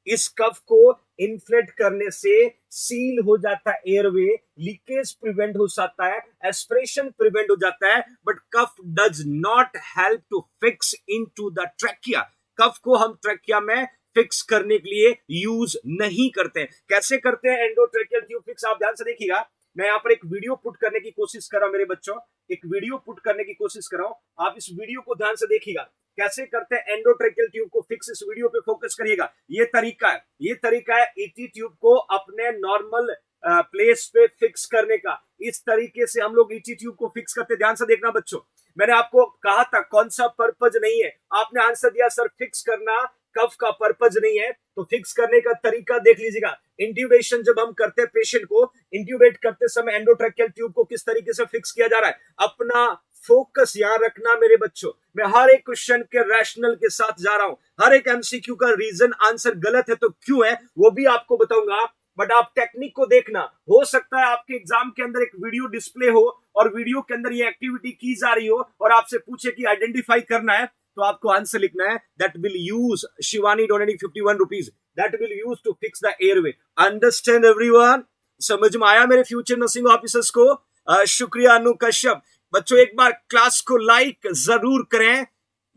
इस कफ को इन्फ्लेट करने से सील हो जाता है एयरवे, लीकेज प्रिवेंट हो जाता है, एस्पिरेशन प्रिवेंट हो जाता है, but cuff does not help to fix into the trachea. Cuff को हम ट्रैकिया में फिक्स करने के लिए यूज नहीं करते हैं। कैसे करते हैं एंडोट्रैकियल ट्यूब फिक्स? आप ध्यान से देखिएगा, मैं यहाँ पर एक वीडियो पुट करने की कोशिश कर रहा हूं मेरे बच्चों, एक वीडियो पुट करने की कोशिश कर रहा हूं, आप इस वीडियो को ध्यान से देखिएगा कैसे करते हैं एंडोट्रैकियल ट्यूब को फिक्स। इस वीडियो पे फोकस करिएगा। ये तरीका है, ये तरीका है ईटी ट्यूब को अपने नॉर्मल प्लेस पे फिक्स करने का। इस तरीके से हम लोग ईटी ट्यूब को फिक्स करते। ध्यान से देखना बच्चों, मैंने आपको कहा था कौन सा पर्पज नहीं है, आपने आंसर दिया सर फिक्स करना कफ का पर्पज नहीं है। तो फिक्स करने का तरीका देख लीजिएगा। इंट्यूबेशन जब हम करते हैं पेशेंट को, इंट्यूबेट करते समय एंडोट्रैकियल ट्यूब को किस तरीके से फिक्स किया जा रहा है, अपना फोकस यहां रखना मेरे बच्चों। मैं हर एक क्वेश्चन के रैशनल के साथ जा रहा हूं, हर एक एमसीक्यू का रीजन आंसर गलत है तो क्यों है वो भी आपको बताऊंगा, बट आप टेक्निक को देखना। हो सकता है आपके एग्जाम के अंदर एक वीडियो डिस्प्ले हो और वीडियो के अंदर ये एक्टिविटी की जा रही हो और आपसे पूछे कि आइडेंटिफाई करना है, तो आपको आंसर लिखना है that will use Shivani donating 51 rupees, that will use to fix the airway. Understand everyone? समझ में आया मेरे फ्यूचर नर्सिंग ऑफिसर्स को? शुक्रिया अनु कश्यप। बच्चों एक बार क्लास को लाइक जरूर करें।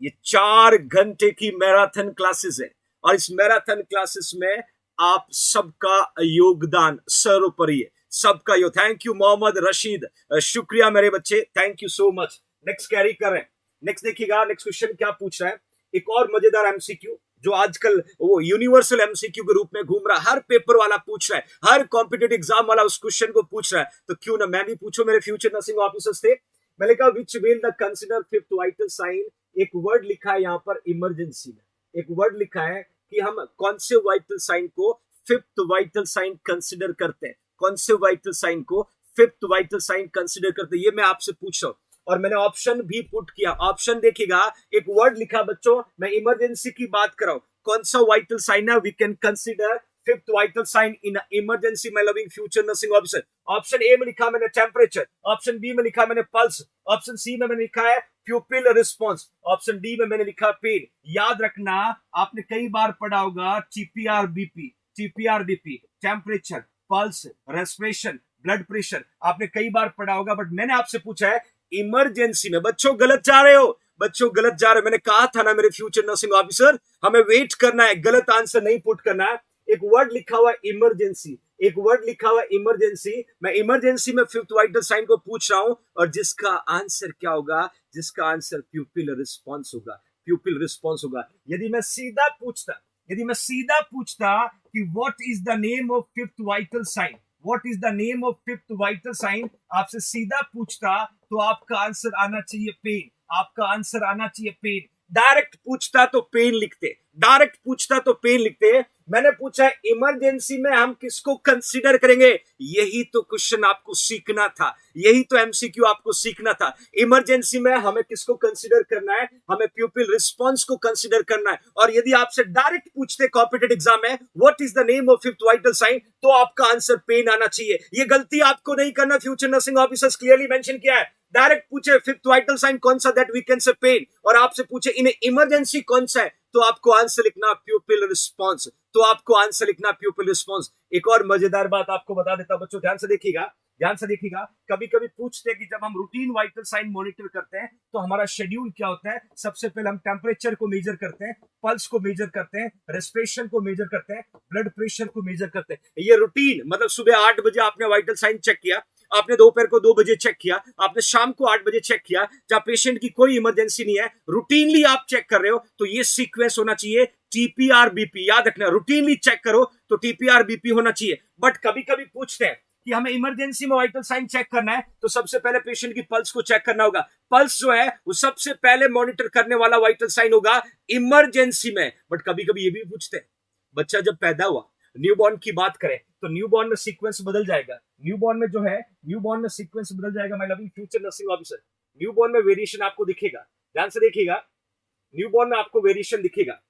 ये 4 घंटे की मैराथन क्लासेस है और इस मैराथन क्लासेस में आप सबका योगदान सर्वोपरि है, सबका यो। थैंक यू मोहम्मद रशीद, शुक्रिया मेरे बच्चे, thank you so much. Next carry कर रहे हैं। नेक्स्ट देखिएगा, नेक्स्ट क्वेश्चन क्या पूछ रहा है। एक और मजेदार एमसीक्यू जो आजकल वो यूनिवर्सल एमसीक्यू के रूप में घूम रहा है, हर पेपर वाला पूछ रहा है, हर कॉम्पिटेटिव एग्जाम वाला उस क्वेश्चन को पूछ रहा है, तो क्यों ना मैं भी पूछूं। मेरे फ्यूचर नर्सिंग ऑफिसर्स थे, मैंने कहा which will the consider fifth vital sign. एक वर्ड लिखा है यहाँ पर इमरजेंसी में, एक वर्ड लिखा है कि हम कौन से वाइटल साइन को फिफ्थ वाइटल साइन कंसिडर करते हैं, कौन से वाइटल साइन को फिफ्थ वाइटल साइन कंसिडर करते हैं, ये मैं आपसे पूछ रहा हूं। और मैंने ऑप्शन भी पुट किया। ऑप्शन देखिएगा, एक वर्ड लिखा बच्चों, मैं इमरजेंसी की बात कर रहा हूं, कौन सा वाइटल साइन है we can consider fifth vital sign in emergency my loving future nursing officer. Option A में लिखा मैंने टेम्परेचर, ऑप्शन बी में लिखा मैंने पल्स, ऑप्शन सी में मैंने लिखा है प्यूपिल रिस्पॉन्स, ऑप्शन डी में मैंने लिखा पेन। याद रखना, आपने कई बार पढ़ा होगा TPR BP, temperature, pulse, respiration, blood pressure, आपने कई बार पढ़ा होगा, बट मैंने आपसे पूछा है इमरजेंसी में। बच्चों गलत जा रहे हो, बच्चों गलत जा रहे हो। मैंने कहा था ना मेरे फ्यूचर नर्सिंग ऑफिसर, हमें वेट करना है, गलत आंसर नहीं पुट करना है। एक वर्ड लिखा हुआ इमरजेंसी, एक वर्ड लिखा हुआ इमरजेंसी, मैं इमरजेंसी में फिफ्थ वाइटल साइन को पूछ रहा हूं और जिसका आंसर क्या होगा, जिसका आंसर प्यूपिल रिस्पॉन्स होगा, प्यूपिल रिस्पॉन्स होगा। यदि मैं सीधा पूछता कि what is the name of fifth vital sign, what is the name of fifth vital sign, आपसे सीधा पूछता तो आपका आंसर आना चाहिए पेन, आपका आंसर आना चाहिए पेन। डायरेक्ट पूछता तो पेन लिखते, डायरेक्ट पूछता तो पेन लिखते। मैंने पूछा इमरजेंसी में हम किसको कंसीडर करेंगे, यही तो क्वेश्चन आपको सीखना था, यही तो एमसीक्यू आपको सीखना था। इमरजेंसी में हमें किसको कंसीडर करना है, हमें प्यूपिल रिस्पॉन्स को कंसीडर करना है। और यदि आपसे डायरेक्ट पूछते कॉम्पिटेटिव एग्जाम में what is the name of fifth vital sign, तो आपका आंसर पेन आना चाहिए। ये गलती आपको नहीं करना, future nursing officers clearly mention किया है। डायरेक्ट पूछे फिफ्थ वाइटल साइन कौन सा, that we can say pain, और आपसे पूछे इन इमरजेंसी कौन सा है, तो आपको आंसर लिखना प्यूपिल रिस्पॉन्स, तो आपको आंसर लिखना प्यूपिल रिस्पॉन्स। एक और मजेदार बात आपको बता देता हूं बच्चों, ध्यान से देखिएगा, ध्यान से देखिएगा। कभी कभी पूछते हैं कि जब हम रूटीन वाइटल साइन मॉनिटर करते हैं तो हमारा शेड्यूल क्या होता है। सबसे पहले हम टेम्परेचर को मेजर करते हैं, पल्स को मेजर करते हैं, रेस्पिरेशन को मेजर करते हैं, ब्लड प्रेशर को मेजर करते हैं। ये रूटीन मतलब सुबह 8 बजे आपने वाइटल साइन चेक किया, आपने दोपहर को 2 बजे चेक किया, आपने शाम को 8 बजे चेक किया, जहां पेशेंट की कोई इमरजेंसी नहीं है, रूटीनली आप चेक कर रहे हो, तो ये सीक्वेंस होना चाहिए टीपीआर बीपी। याद रखना, रूटीनली चेक करो तो टीपीआर बीपी होना चाहिए। बट कभी कभी पूछते हैं कि हमें इमरजेंसी में वाइटल साइन चेक करना है, तो सबसे पहले पेशेंट की पल्स को चेक करना होगा। पल्स जो है वो सबसे पहले मॉनिटर करने वाला वाइटल साइन होगा इमरजेंसी में। बट कभी कभी ये भी पूछते हैं, बच्चा जब पैदा हुआ, न्यूबॉर्न की बात करें तो न्यूबॉर्न में सीक्वेंस बदल जाएगा, न्यूबॉर्न में जो है, न्यूबॉर्न में सीक्वेंस बदल जाएगा। My loving future nursing officer, newborn में वेरिएशन आपको दिखेगा, ध्यान से देखिएगा, न्यूबॉर्न में आपको वेरिएशन दिखेगा।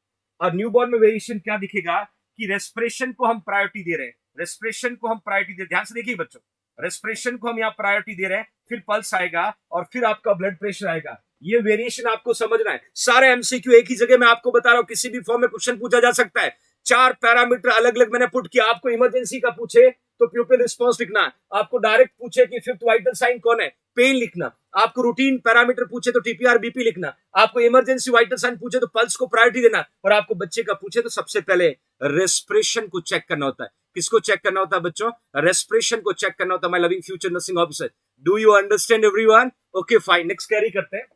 और न्यूबॉर्न में वेरिएशन क्या दिखेगा कि रेस्पिरेशन को हम प्रायोरिटी दे रहे हैं, रेस्पिरेशन को हम प्रायोरिटी दे, ध्यान से देखिए बच्चों, रेस्पिरेशन को हम यहाँ प्रायोरिटी दे रहे हैं, फिर पल्स आएगा और फिर आपका ब्लड प्रेशर आएगा। ये वेरिएशन आपको समझना है। सारे एमसीक्यू एक ही जगह मैं आपको बता रहा हूं, किसी भी फॉर्म में क्वेश्चन पूछा जा सकता है। 4 पैरामीटर अलग अलग मैंने पुट किया। आपको इमरजेंसी का पूछे तो प्यूपिल रिस्पॉन्स लिखना है, आपको डायरेक्ट पूछे कि फिफ्थ वाइटल साइन कौन है, पेन लिखना, आपको रूटीन पैरामीटर पूछे तो टीपीआर बीपी लिखना, आपको इमरजेंसी वाइटल साइन पूछे तो पल्स को प्रायोरिटी देना, और आपको बच्चे का पूछे तो सबसे पहले रेस्पिरेशन को चेक करना होता है। किसको चेक करना होता है बच्चों, रेस्पिरेशन को चेक करना होता है। My loving future nursing officer, do you understand everyone? Okay fine, next carry करते हैं,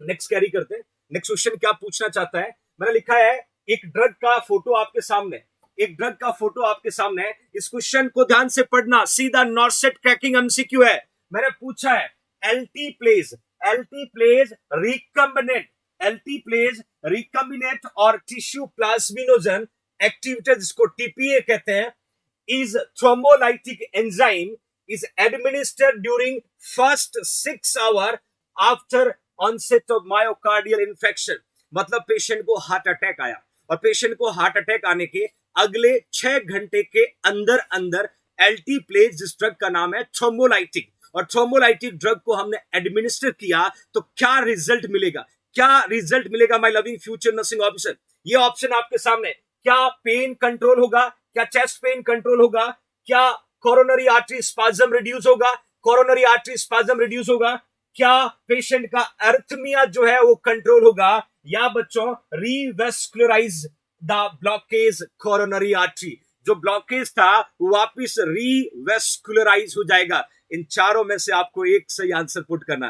नेक्स्ट कैरी करते हैं। नेक्स्ट क्वेश्चन क्या पूछना चाहता है, मैंने लिखा है एक ड्रग का फोटो आपके सामने, एक ड्रग का फोटो आपके सामने है, इस क्वेश्चन को ध्यान से पढ़ना, सीधा नॉर्सेट क्रैकिंग एमसीक्यू है। मैंने पूछा है एलटी प्लेज रिकम्बिनेट और टिश्यू प्लाज्मिनोजन एक्टिवेटर, जिसको टीपीए कहते हैं, is thrombolytic enzyme is administered during first 6 hour after onset of myocardial infarction। मतलब पेशेंट को हार्ट अटैक आया और पेशेंट को हार्ट अटैक आने के अगले 6 घंटे के अंदर अंदर एल्टी प्लेज, जिस ड्रग का नाम है थ्रोम्बोलाइटिक, और थ्रोम्बोलाइटिक ड्रग को हमने एडमिनिस्टर किया तो क्या रिजल्ट मिलेगा my loving future nursing officer? ये ऑप्शन आपके सामने। क्या पेन कंट्रोल होगा? क्या चेस्ट पेन कंट्रोल होगा? क्या कोरोनरी आर्टरी स्पाज्म रिड्यूस होगा? क्या पेशेंट का अर्थमिया जो है वो कंट्रोल होगा? या बच्चों रीवेस्कुलराइज द ब्लॉकेज कोरोनरी आर्टरी, जो ब्लॉकेज था वो वापिस रीवेस्कुलराइज हो जाएगा। इन चारों में से आपको एक सही आंसर पुट करना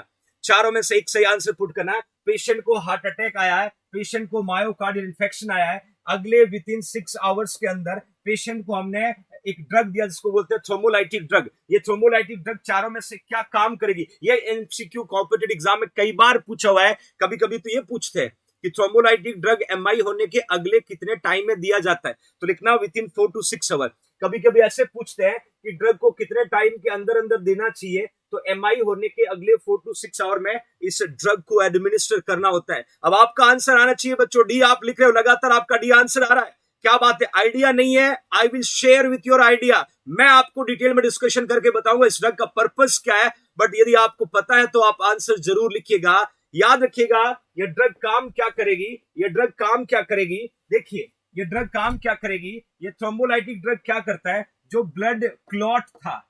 है। पेशेंट को हार्ट अटैक आया है, पेशेंट को मायोकार्डियल इन्फेक्शन आया है, अगले विद इन 6 आवर्स के अंदर पेशेंट को हमने एक ड्रग दिया जिसको बोलते हैं थ्रोम्बोलाइटिक ड्रग। ये थ्रोम्बोलाइटिक ड्रग चारों में से क्या काम करेगी? ये एमसीक्यू कॉम्पिटिटिव एग्जाम में कई बार पूछा हुआ है। कभी कभी तो ये पूछते हैं कि थ्रोम्बोलाइटिक ड्रग एमआई होने के अगले कितने टाइम में दिया जाता है, तो लिखना विद इन 4 to 6 आवर। कभी कभी ऐसे पूछते हैं कि ड्रग को कितने टाइम के अंदर अंदर देना चाहिए, तो एमआई होने के अगले 4 to 6 आवर में इस ड्रग को एडमिनिस्टर करना होता है। अब आपका आंसर आना चाहिए बच्चों। डी आप लिख रहे हो, लगातार आपका डी आंसर आ रहा है। क्या बात है? आइडिया नहीं है? I will share with your idea. मैं आपको डिटेल में डिस्कशन करके बताऊंगा इस ड्रग का पर्पस क्या है, बट यदि आपको पता है तो आप आंसर जरूर लिखिएगा। याद रखिएगा ये ड्रग काम क्या करेगी। देखिए ये ड्रग काम क्या करेगी। ये थ्रोम्बोलाइटिक ड्रग क्या करता है? जो ब्लड क्लॉट था,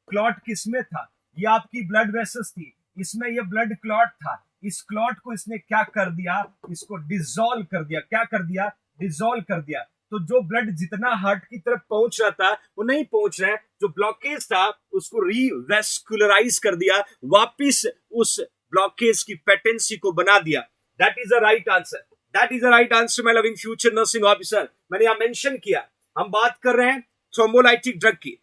क्लॉट किसमें था? ये आपकी ब्लड वेसल्स थी, इसमें ये ब्लड क्लॉट था। इस क्लॉट को इसने क्या कर दिया? इसको डिसॉल्व कर दिया। क्या कर दिया? डिसॉल्व कर दिया। तो जो ब्लड जितना हार्ट की तरफ पहुंच रहा था वो नहीं पहुंच रहा है, जो ब्लॉकेज था उसको रीवेस्कुलराइज कर दिया, वापिस उस ब्लॉकेज की पेटेंसी को बना दिया। That is the right answer my loving future nursing officer. मैंने यहां मेंशन किया, हम बात कर रहे हैं थ्रोम्बोलाइटिक ड्रग की,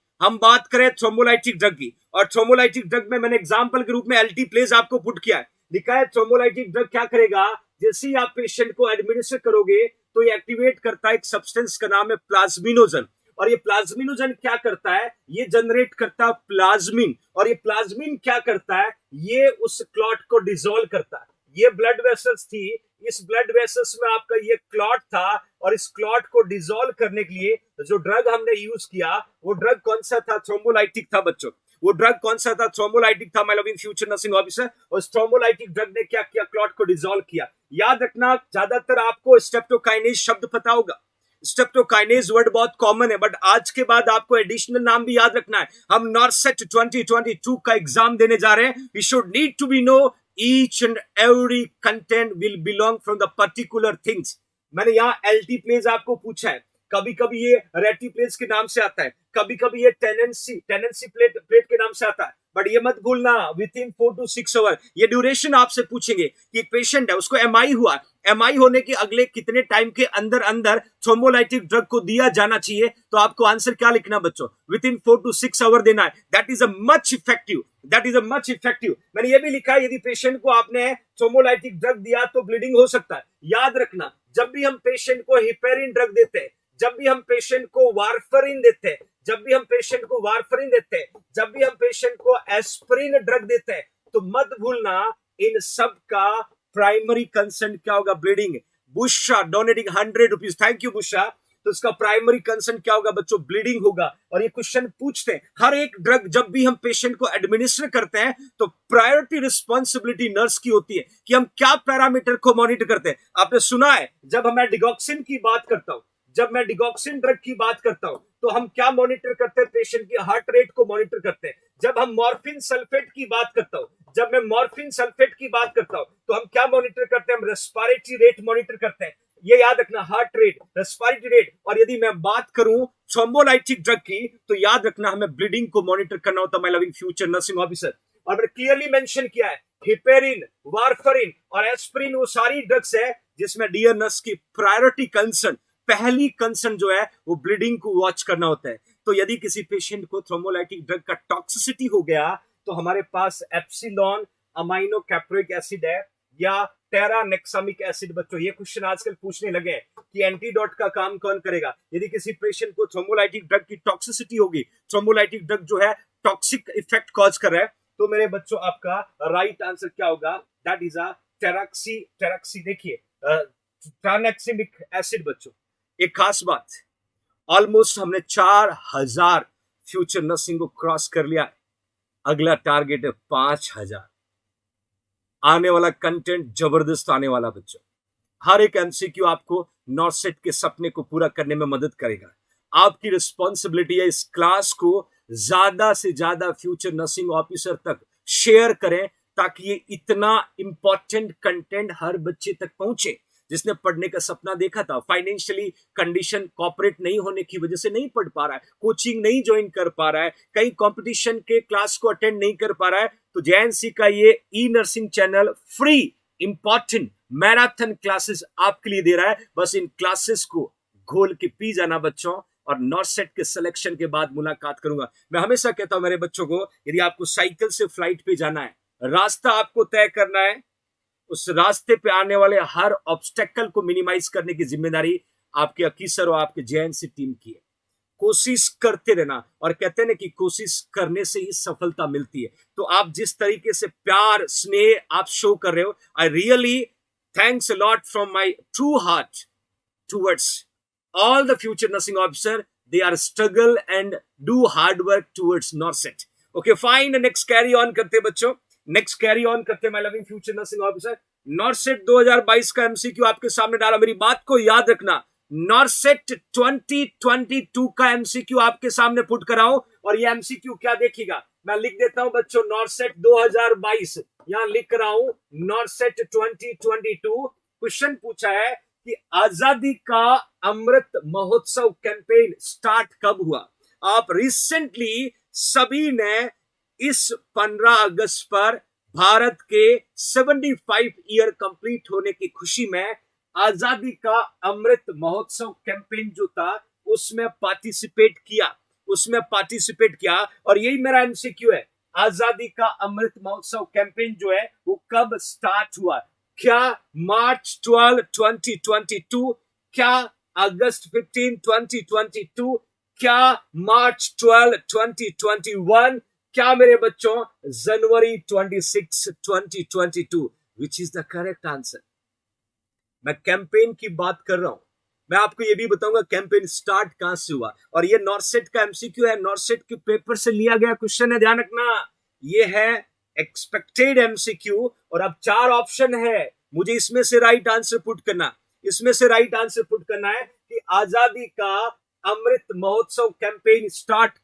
और थ्रोम्बोलाइटिक ड्रग में मैंने एग्जांपल के रूप में एल्टी प्लेज आपको पुट किया है। लिखा है थ्रोम्बोलाइटिक ड्रग क्या करेगा? जैसे ही आप पेशेंट को एडमिनिस्टर करोगे तो ये एक्टिवेट करता है एक सब्सटेंस का नाम है प्लाज्मिनोजन, और ये प्लाज्मिनोजन क्या करता है? ये जनरेट करता है प्लाज्मिन, और ये प्लाज्मिन क्या करता है? ये उस क्लॉट को डिसॉल्व करता है। ये ब्लड वेसल्स थी, इस ब्लड वेसल्स में आपका ये क्लॉट था, और इस क्लॉट को डिसॉल्व करने के लिए जो ड्रग हमने यूज किया वो ड्रग कौन सा था? थ्रोम्बोलाइटिक था बच्चों। वो ड्रग कौन सा था? थ्रोम्बोलाइटिक था my loving future nursing officer. और थ्रोम्बोलाइटिक ड्रग ने क्या किया? क्लॉट को डिसॉल्व किया। याद रखना, ज्यादातर आपको स्ट्रेप्टोकाइनेज शब्द पता होगा। स्ट्रेप्टोकाइनेज वर्ड बहुत कॉमन है, बट आज के बाद आपको एडिशनल नाम भी याद रखना है। हम नॉर्सेट 2022 का एग्जाम देने जा रहे हैं। We should need to be know each and every content will belong from the particular things. मैंने यहाँ एल्टी प्लेज आपको पूछा है, कभी कभी ये रेटी प्लेज के नाम से आता है, कभी कभी ये टेनेंसी प्लेट के नाम से आता है, बट ये मत भूलना विद इन 4 to 6 आवर। ये ड्यूरेशन आपसे पूछेंगे कि एक पेशेंट है उसको एमआई हुआ, एमआई होने के अगले कितने टाइम के अंदर अंदर थ्रोम्बोलाइटिक ड्रग को दिया जाना चाहिए, तो आपको आंसर क्या लिखना बच्चों? विद इन 4 to 6 आवर देना है। That is a much effective. मैंने ये भी लिखा है, यदि पेशेंट को आपने थ्रोम्बोलाइटिक ड्रग दिया तो ब्लीडिंग हो सकता है। याद रखना, जब भी हम पेशेंट को हिपेरिन ड्रग देते हैं, जब भी हम पेशेंट को वारफरिन देते हैं, जब भी हम पेशेंट को एस्पिरिन ड्रग देते हैं, तो मत भूलना इन सब का प्राइमरी कंसर्न क्या होगा? ब्लीडिंग। बुशा डोनेटिंग 100 रुपीज, थैंक यू बुशा। तो इसका प्राइमरी कंसर्न क्या होगा बच्चों? ब्लीडिंग होगा। और ये क्वेश्चन पूछते हैं, हर एक ड्रग जब भी हम पेशेंट को एडमिनिस्टर करते हैं तो प्रायोरिटी रिस्पॉन्सिबिलिटी नर्स की होती है कि हम क्या पैरामीटर को मॉनिटर करते हैं। आपने सुना है, जब मैं डिगॉक्सिन की बात करता हूं, जब मैं डिगॉक्सिन ड्रग की बात करता हूं, तो हम क्या मॉनिटर करते हैं? पेशेंट की हार्ट रेट को मॉनिटर करते हैं। जब हम मॉर्फिन सल्फेट की बात करता हूं, जब मैं मॉर्फिन सल्फेट की बात करता हूं, तो हम क्या मॉनिटर करते हैं? हम रेस्पिरेटरी रेट मॉनिटर करते हैं। ये याद रखना, हार्ट रेट, रेस्पिरेटरी रेट। और यदि मैं बात करूं थ्रोम्बोलाइटिक ड्रग की, तो याद रखना हमें ब्लीडिंग को मॉनिटर करना होता है my loving future nursing officer. और मैंने क्लियरली मेंशन किया है, हिपेरिन, वारफरिन और एस्पिरिन वो सारी ड्रग्स है जिसमें डियर नर्स की प्रायोरिटी कंसर्न, पहली कंसर्न जो है वो ब्लीडिंग को वॉच करना होता है। तो यदि किसी पेशेंट को थ्रोम्बोलाइटिक ड्रग का टॉक्सिसिटी हो गया तो हमारे पास एप्सिलॉन अमाइनो कैप्रोइक एसिड है या टेरानेक्सामिक एसिड। बच्चों ये क्वेश्चन आजकल पूछने लगे हैं कि एंटीडोट का काम कौन करेगा यदि किसी पेशेंट को थ्रोम्बोलाइटिक ड्रग की टॉक्सिसिटी होगी, थ्रोम्बोलाइटिक ड्रग जो है टॉक्सिक इफेक्ट कॉज कर रहा है, तो मेरे बच्चों आपका राइट आंसर क्या होगा? दैट इज अ टेराक्सी देखिए ट्रानेक्सिमिक एसिड। बच्चों एक खास बात, ऑलमोस्ट हमने 4000 फ्यूचर नर्सिंग को क्रॉस कर लिया है। अगला टारगेट है 5000। आने वाला कंटेंट जबरदस्त आने वाला। बच्चों हर एक एमसीक्यू आपको नॉर्सेट के सपने को पूरा करने में मदद करेगा। आपकी रिस्पॉन्सिबिलिटी है इस क्लास को ज्यादा से ज्यादा फ्यूचर नर्सिंग ऑफिसर तक शेयर करें ताकि ये इतना इंपॉर्टेंट कंटेंट हर बच्चे तक पहुंचे जिसने पढ़ने का सपना देखा था। फाइनेंशियली कंडीशन कॉपरेट नहीं होने की वजह से नहीं पढ़ पा रहा है, कोचिंग नहीं ज्वाइन कर पा रहा है, कहीं कंपटीशन के क्लास को अटेंड नहीं कर पा रहा है, तो जेएनसी का ये E nursing channel free important marathon classes आपके लिए दे रहा है। बस इन क्लासेस को घोल के पी जाना बच्चों, और नॉर्सेट के सिलेक्शन के बाद मुलाकात करूंगा। मैं हमेशा कहता हूं मेरे बच्चों को, यदि आपको साइकिल से फ्लाइट पे जाना है, रास्ता आपको तय करना है, उस रास्ते पे आने वाले हर ऑब्स्टेकल को मिनिमाइज करने की जिम्मेदारी आपके अकीसर और आपके जेएनसी टीम की है। कोशिश करते रहना, और कहते हैं ना कि कोशिश करने से ही सफलता मिलती है। तो आप जिस तरीके से प्यार स्नेह आप शो कर रहे हो, I really thanks a lot from my true heart towards all the future nursing officer. They are struggle and do hard work towards Norset. Okay, fine. Next carry on करते बच्चों, next carry on करते my loving future nursing officer. Norset 2022 का MCQ आपके सामने डाला। मेरी बात को याद रखना, Norset 2022 का एमसीक्यू आपके सामने पुट कराओ, और ये एमसीक्यू क्या देखिएगा, मैं लिख देता हूं बच्चों, Norset 2022 यहां लिख रहा हूं। Norset 2022 क्वेश्चन पूछा है कि आजादी का अमृत महोत्सव कैंपेन स्टार्ट कब हुआ। आप रिसेंटली सभी ने इस 15 अगस्त पर भारत के 75 ईयर कंप्लीट होने की खुशी में आजादी का अमृत महोत्सव कैंपेन जो था उसमें पार्टिसिपेट किया, और यही मेरा एमसीक्यू है। आजादी का अमृत महोत्सव कैंपेन जो है वो कब स्टार्ट हुआ? क्या मार्च 12, 2022? क्या अगस्त 15, 2022? क्या मार्च 12, 2021? क्या मेरे बच्चों जनवरी 26, 2022? Which is the correct answer? मैं कैंपेन की बात कर रहा हूं। मैं आपको यह भी बताऊंगा कैंपेन स्टार्ट कहां से हुआ, और ये नॉर्सेट का एमसीक्यू है, नॉर्सेट के पेपर से लिया गया क्वेश्चन है, ध्यान रखना। ये है एक्सपेक्टेड एमसीक्यू, और अब 4 ऑप्शन है, मुझे इसमें से राइट आंसर पुट करना है कि आजादी का अमृत महोत्सव कैंपेन स्टार्ट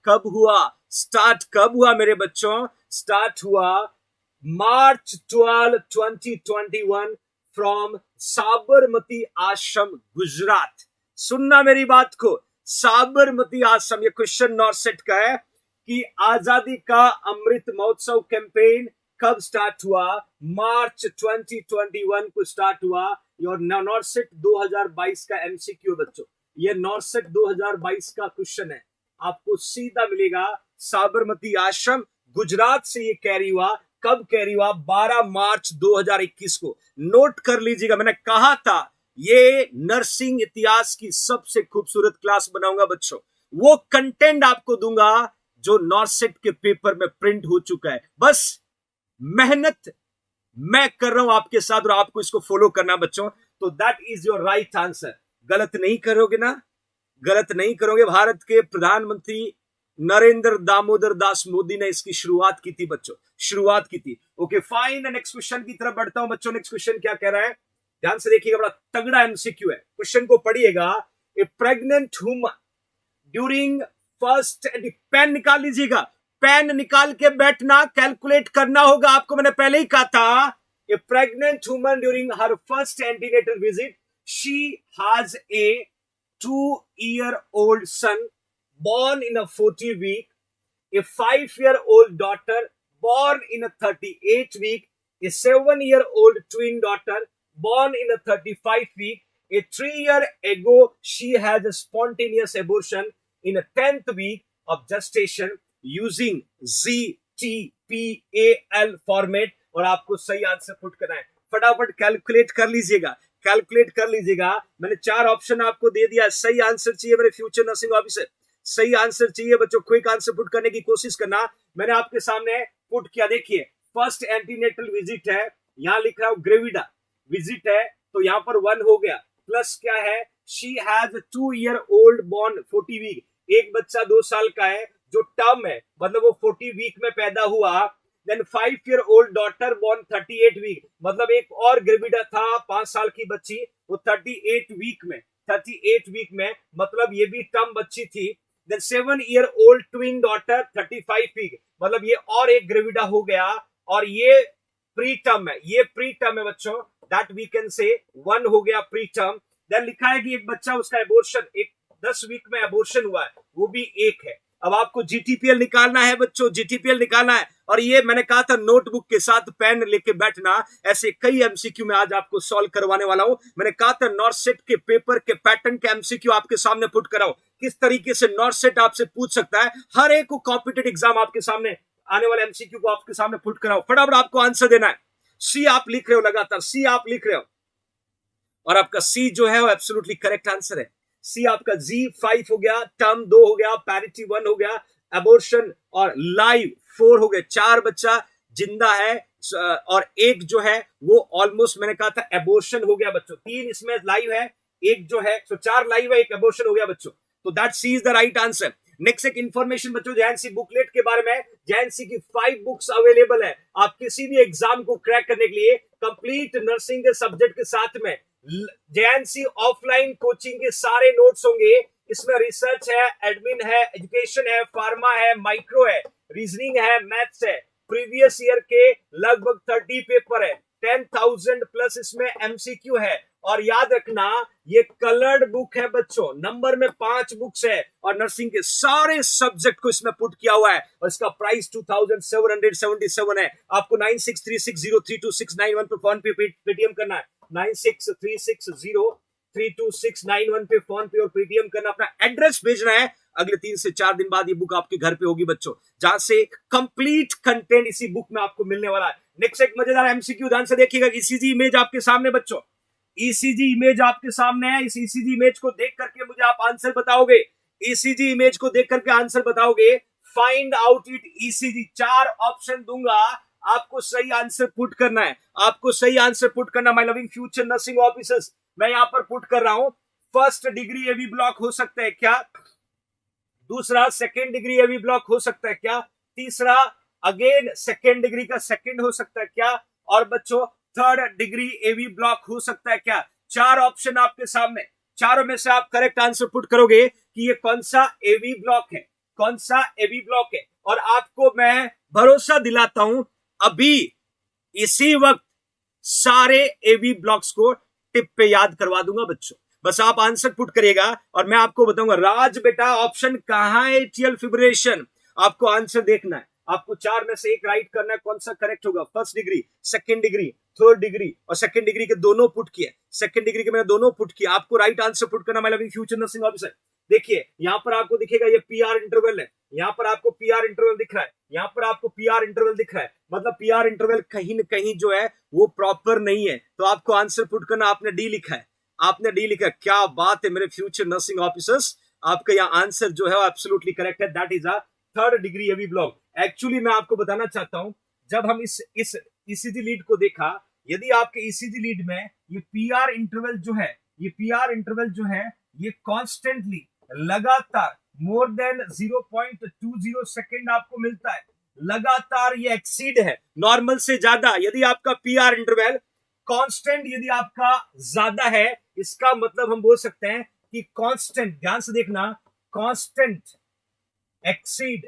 कब हुआ मेरे बच्चों? स्टार्ट हुआ मार्च 12, 2021 फ्रॉम साबरमती आश्रम गुजरात। सुनना मेरी बात को, साबरमती आश्रम, ये क्वेश्चन नॉर्सेट का है कि आजादी का अमृत महोत्सव कैंपेन कब स्टार्ट हुआ? मार्च 2021 को स्टार्ट हुआ। और नॉर्सेट 2022 का एमसीक्यू बच्चों, ये नॉर्सेट 2022 का क्वेश्चन है, आपको सीधा मिलेगा साबरमती आश्रम गुजरात से। ये कैरी हुआ, कब कैरी हुआ? 12 मार्च 2021 को। नोट कर लीजिएगा, मैंने कहा था ये नर्सिंग इतिहास की सबसे खूबसूरत क्लास बनाऊंगा बच्चों। वो कंटेंट आपको दूंगा जो नॉर्सेट के पेपर में प्रिंट हो चुका है। बस मेहनत मैं कर रहा हूं आपके साथ, और आपको इसको फॉलो करना बच्चों। तो that is your right answer. गलत नहीं करोगे ना? गलत नहीं करोगे। भारत के प्रधानमंत्री नरेंद्र दामोदर दास मोदी ने इसकी शुरुआत की थी बच्चों, शुरुआत की थी। ओके फाइन, नेक्स्ट क्वेश्चन की तरफ बढ़ता हूं बच्चों। नेक्स्ट क्वेश्चन क्या कह रहा है, ध्यान से देखिएगा, बड़ा तगड़ा एमसीक्यू है, क्वेश्चन को पढ़िएगा। A pregnant woman during first, pen निकाल लीजिएगा, पेन निकाल के बैठना, कैलकुलेट करना होगा आपको, मैंने पहले ही कहा था। A pregnant woman during her first antenatal visit, she has a 2-year-old son born in a 40th week, a 5-year-old daughter born in a 38th week, a 7-year-old twin daughter born in a 35th week, A 3 year ago, she had a spontaneous abortion in a 10th week of gestation using ZTPAL format. और आपको सही answer put करना है, फटाफट calculate कर लीजिएगा, मैंने 4 option आपको दे दिया। सही आंसर चाहिए मेरे फ्यूचर नर्सिंग ऑफिसर, सही आंसर चाहिए बच्चों। क्विक आंसर पुट करने की कोशिश करना। मैंने आपके सामने पुट किया, देखिए फर्स्ट एंटीनेटल विजिट है, यहां लिख रहा हूं ग्रेविडा विजिट है, तो यहां पर 1 हो गया। प्लस क्या है, she has 2 year old born 40 week, एक बच्चा 2 साल का है जो टर्म है, मतलब वो 40 वीक में पैदा हुआ। Then 5 year old daughter born 38 week, मतलब एक और ग्रेविडा था 5 साल की बच्ची, वो 38 वीक में, मतलब ये भी टर्म बच्ची थी। Then 7 year old twin daughter 35 week, मतलब ये और एक ग्रेविडा हो गया, और ये प्री टर्म है, बच्चों, दैट वी कैन से 1 हो गया प्री टर्म। देन लिखा है कि एक बच्चा उसका एबॉर्शन, एक 10 वीक में एबॉर्शन हुआ है, वो भी एक है। अब आपको जीटीपीएल निकालना है बच्चों, जीटीपीएल निकालना है, और ये मैंने कहा था नोटबुक के साथ पेन लेके बैठना, ऐसे कई एमसीक्यू में आज आपको सॉल्व करवाने वाला हूं। मैंने कहा था नॉर्थ सेट के पेपर के पैटर्न के एमसीक्यू आपके सामने पुट कराऊं, किस तरीके से नॉर्थ सेट आपसे पूछ सकता है, हर एक को कॉम्पिटेटिव एग्जाम आपके सामने आने वाले एमसीक्यू को आपके सामने पुट कराओ। फटाफट आपको आंसर देना है। सी आप लिख रहे हो, लगातार सी आप लिख रहे हो, और आपका सी जो है वो एब्सोल्युटली करेक्ट आंसर है। सी आपका G5 हो गया, टर्म 2 हो गया, पैरिटी 1 हो गया, एबॉर्शन और लाइव 4 हो गए। 4 बच्चा जिंदा है, और एक जो है वो ऑलमोस्ट मैंने कहा था एबॉर्शन हो गया बच्चों। 3 इसमें लाइव है, एक जो है, तो 4 लाइव है, एक एबॉर्शन हो गया बच्चों, तो that C is the right answer. Next एक इंफॉर्मेशन बच्चों जेएनसी बुकलेट के बारे में। जेएनसी की 5 बुक्स अवेलेबल है, आप किसी भी एग्जाम को क्रैक करने के लिए कंप्लीट नर्सिंग के सब्जेक्ट के साथ में जेएनसी ऑफलाइन कोचिंग के सारे नोट्स होंगे। इसमें रिसर्च है, एडमिन है, एजुकेशन है, फार्मा है, माइक्रो है, रीजनिंग है, मैथ्स है। प्रीवियस ईयर के लगभग 30 पेपर है, 10,000 प्लस इसमें एमसीक्यू है। और याद रखना ये कलर्ड बुक है बच्चों, नंबर में 5 बुक्स है, और नर्सिंग के सारे सब्जेक्ट को इसमें पुट किया हुआ है, और इसका प्राइस 2777 है। आपको 9636032691 पे फोन पे पेटीएम करना है, 9636032691 पे फोन पे और पेटीएम करना, अपना एड्रेस भेजना है। अगले 3 से 4 दिन बाद ये बुक आपके घर पे होगी बच्चों, जहां से कंप्लीट कंटेंट इसी बुक में आपको मिलने वाला है। नेक्स्ट एक मजेदार एमसीक्यू ध्यान से देखिएगा। ईसीजी इमेज आपके सामने बच्चों, ईसीजी इमेज आपके सामने है। इस ईसीजी इमेज को देख करके मुझे आप आंसर बताओगे, ईसीजी इमेज को देख करके आंसर बताओगे। Find out it ECG, 4 option दूंगा, आपको सही आंसर पुट करना है, my loving future nursing officers, मैं यहां पर पुट कर रहा हूं। फर्स्ट डिग्री एवी ब्लॉक हो सकता है क्या? दूसरा सेकेंड डिग्री एवी ब्लॉक हो सकता है क्या? तीसरा अगेन सेकेंड डिग्री का सेकेंड हो सकता है क्या? और बच्चों थर्ड डिग्री एवी ब्लॉक हो सकता है क्या? 4 ऑप्शन आपके सामने, चारों में से आप करेक्ट आंसर पुट करोगे कि ये कौन सा एवी ब्लॉक है, और आपको मैं भरोसा दिलाता हूं अभी इसी वक्त सारे एवी ब्लॉक्स को टिप पे याद करवा दूंगा बच्चों, बस आप आंसर पुट करिएगा और मैं आपको बताऊंगा। राज बेटा ऑप्शन कहां है? एट्रियल फिब्रिलेशन, आपको आंसर देखना है, आपको 4 में से एक राइट करना है, कौन सा करेक्ट होगा। First degree, second degree, third degree, और सेकंड डिग्री के दोनों पुट किए, सेकंड डिग्री के मैंने दोनों पुट किया, आपको राइट आंसर पुट करना। My loving future nursing officer, देखिए यहां पर आपको दिखेगा ये पीआर इंटरवल है, यहां पर आपको पीआर इंटरवल दिख रहा है, यहां पर आपको पीआर इंटरवल दिख रहा है, मतलब पीआर इंटरवल कहीं न कहीं जो है वो प्रॉपर नहीं है, तो आपको आंसर पुट करना। आपने डी लिखा है, क्या बात है मेरे फ्यूचर नर्सिंग ऑफिसर्स, आपका यहाँ आंसर जो है वो एब्सोल्युटली करेक्ट है, that is a third degree AV block. Actually मैं आपको बताना चाहता हूं, जब हम इस ईसीजी लीड को देखा, यदि आपके ईसीजी लीड में ये पीआर इंटरवल जो है ये कॉन्स्टेंटली लगातार मोर देन 0.20 सेकेंड आपको मिलता है, लगातार ये एक्सीड है नॉर्मल से ज्यादा। यदि आपका पीआर इंटरवल कांस्टेंट यदि आपका ज्यादा है, इसका मतलब हम बोल सकते हैं कि कांस्टेंट, ध्यान से देखना, constant exceed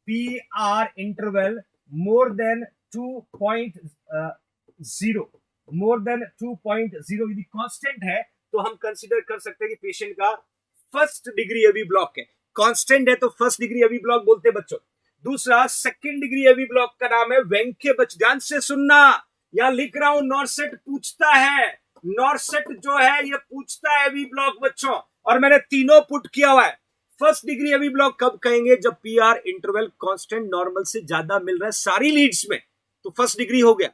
PR interval more than 2.0, यदि कांस्टेंट है तो हम कंसीडर कर सकते हैं कि पेशेंट का फर्स्ट डिग्री एवी ब्लॉक है। कांस्टेंट है तो फर्स्ट डिग्री एवी ब्लॉक बोलते हैं बच्चों। दूसरा सेकंड डिग्री एवी ब्लॉक का नाम है वेंके बच, ध्यान से सुनना, यहां लिख रहा हूं नॉर्सेट पूछता है, नॉर्सेट जो है ये पूछता है वी ब्लॉक बच्चों, और मैंने तीनों पुट किया हुआ है। फर्स्ट डिग्री वी ब्लॉक कब कहेंगे? जब पीआर इंटरवल कांस्टेंट नॉर्मल से ज्यादा मिल रहा है सारी लीड्स में, तो फर्स्ट डिग्री हो गया।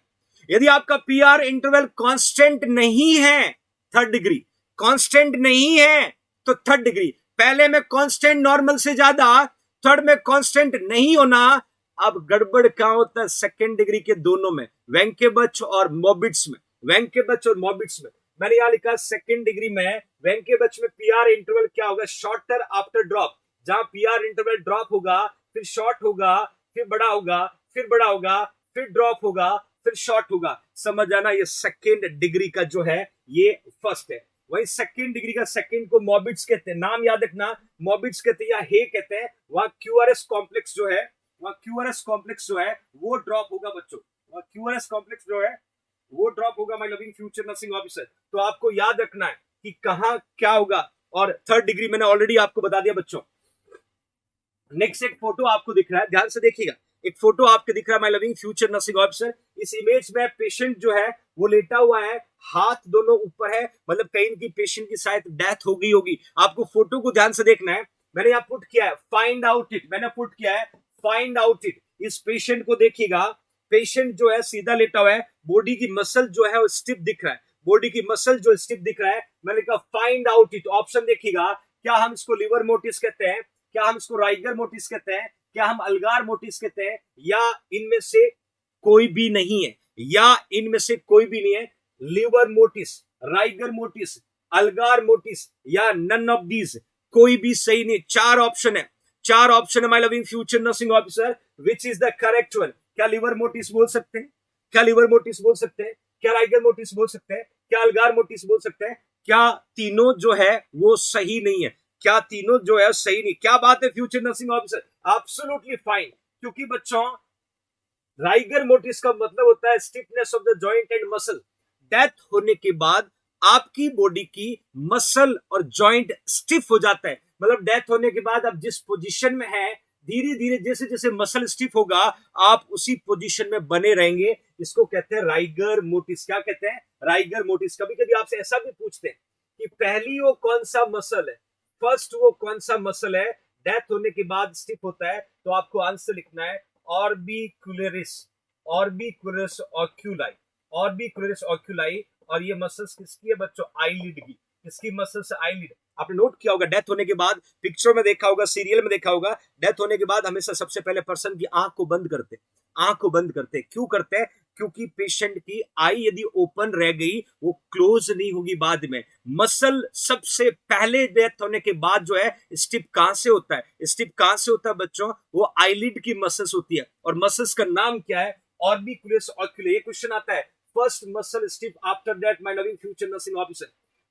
यदि आपका पीआर इंटरवल कांस्टेंट नहीं है, थर्ड डिग्री कांस्टेंट नहीं है तो थर्ड डिग्री। पहले में कांस्टेंट नॉर्मल से ज्यादा, थर्ड में कांस्टेंट नहीं होना। अब गड़बड़ क्या होता है सेकेंड डिग्री के दोनों में, वेंकेबच और मोबिट्स में, वेंकेबच और मोबिट्स में। मैंने यहां लिखा सेकेंड डिग्री में वेंकेबच में पीआर इंटरवल क्या होगा? Shorter after drop. जहां पीआर इंटरवल ड्रॉप होगा, फिर शॉर्ट होगा, फिर बड़ा होगा, फिर बड़ा होगा, फिर ड्रॉप होगा, फिर शॉर्ट होगा। समझ आना, ये सेकेंड डिग्री का जो है ये फर्स्ट है। वही सेकेंड डिग्री का सेकेंड को मोबिट्स कहते हैं, नाम याद रखना, मोबिट्स कहते हैं या हे कहते हैं। वहां क्यूआरएस कॉम्प्लेक्स जो है, वहां क्यूआरएस कॉम्प्लेक्स जो है वो ड्रॉप होगा बच्चों, वहां क्यूआरएस कॉम्प्लेक्स जो है वो ड्रॉप होगा my loving future nursing officer. तो आपको याद रखना है कि कहां क्या होगा। और थर्ड डिग्री मैंने ऑलरेडी आपको बता दिया बच्चों। नेक्स्ट एक फोटो आपको दिख रहा है, ध्यान से देखिएगा, एक फोटो आपके दिख रहा है my loving future nursing officer. इस इमेज में पेशेंट जो है वो लेटा हुआ है, हाथ दोनों ऊपर है, मतलब कहीं की पेशेंट की शायद डेथ हो गई होगी। आपको फोटो को ध्यान से देखना है। मैंने यहाँ पुट किया है फाइंड आउट इट, मैंने पुट किया है फाइंड आउट इट। इस पेशेंट को देखिएगा, पेशेंट जो है सीधा लेटा हुआ है, बॉडी की मसल जो है वो स्टिफ दिख रहा है, बॉडी की मसल जो स्टिफ दिख रहा है। मैंने कहा फाइंड आउट इट, ऑप्शन देखिएगा, क्या हम इसको लिवर मोटिस कहते हैं, क्या हम इसको राइगर मोटिस कहते हैं, क्या हम अलगार मोटिस कहते हैं, या इनमें से कोई भी नहीं है, या इनमें से कोई भी नहीं है। Livor mortis, rigor mortis, algor mortis या नन ऑफ दीज, कोई भी सही नहीं। चार ऑप्शन है, चार ऑप्शन है my loving future nursing officer, which is the correct one. क्या लिवर मोटिस बोल सकते हैं? क्या लिवर मोटिस बोल सकते हैं? क्या राइगर मोटिस बोल सकते हैं? क्या अलगार मोटिस बोल सकते हैं? क्या तीनों जो है वो सही नहीं है? क्या तीनों जो है सही नहीं? क्या बात है future nursing officer, absolutely fine. क्योंकि बच्चों राइगर मोटिस का मतलब होता है stiffness of the joint and muscle. Death होने के बाद आपकी बॉडी की मसल और जॉइंट स्टिफ हो जाता है, मतलब डेथ होने के बाद आप जिस पोजीशन में है, धीरे धीरे जैसे जैसे मसल स्टिफ होगा आप उसी पोजीशन में बने रहेंगे। इसको कहते हैं राइगर मोटिस। क्या कहते हैं? Rigor mortise. कभी कभी आपसे ऐसा भी पूछते हैं कि पहली वो कौन सा मसल है, फर्स्ट वो कौन सा मसल है डेथ होने के बाद स्टिफ होता है, तो आपको आंसर लिखना है ऑर्बिक्युलरिस, ऑर्बिक्युलरिस ऑक्यूलाई, ऑर्बिक्युलरिस ऑक्यूलाई। और ये मसल्स किसकी है बच्चों? आईलिड की। किसकी मसल्स? आईलिड। आपने नोट किया होगा डेथ होने के बाद, पिक्चर में देखा होगा, सीरियल में देखा होगा, डेथ होने के बाद हमेशा सबसे पहले पर्सन की आंख को बंद करते, आंख को बंद करते। क्यों करते हैं? क्योंकि पेशेंट की आई यदि ओपन रह गई वो क्लोज नहीं होगी बाद में। मसल सबसे पहले डेथ होने के बाद जो है स्टिफ कहां से होता है? स्टिफ कहां से होता है बच्चों? वो आईलिड की मसल्स होती है, और मसल्स का नाम क्या है? ऑर्बिक्युलरिस ऑक्यूलाई। ये क्वेश्चन आता है, first muscle stiff after that my loving future nursing officer.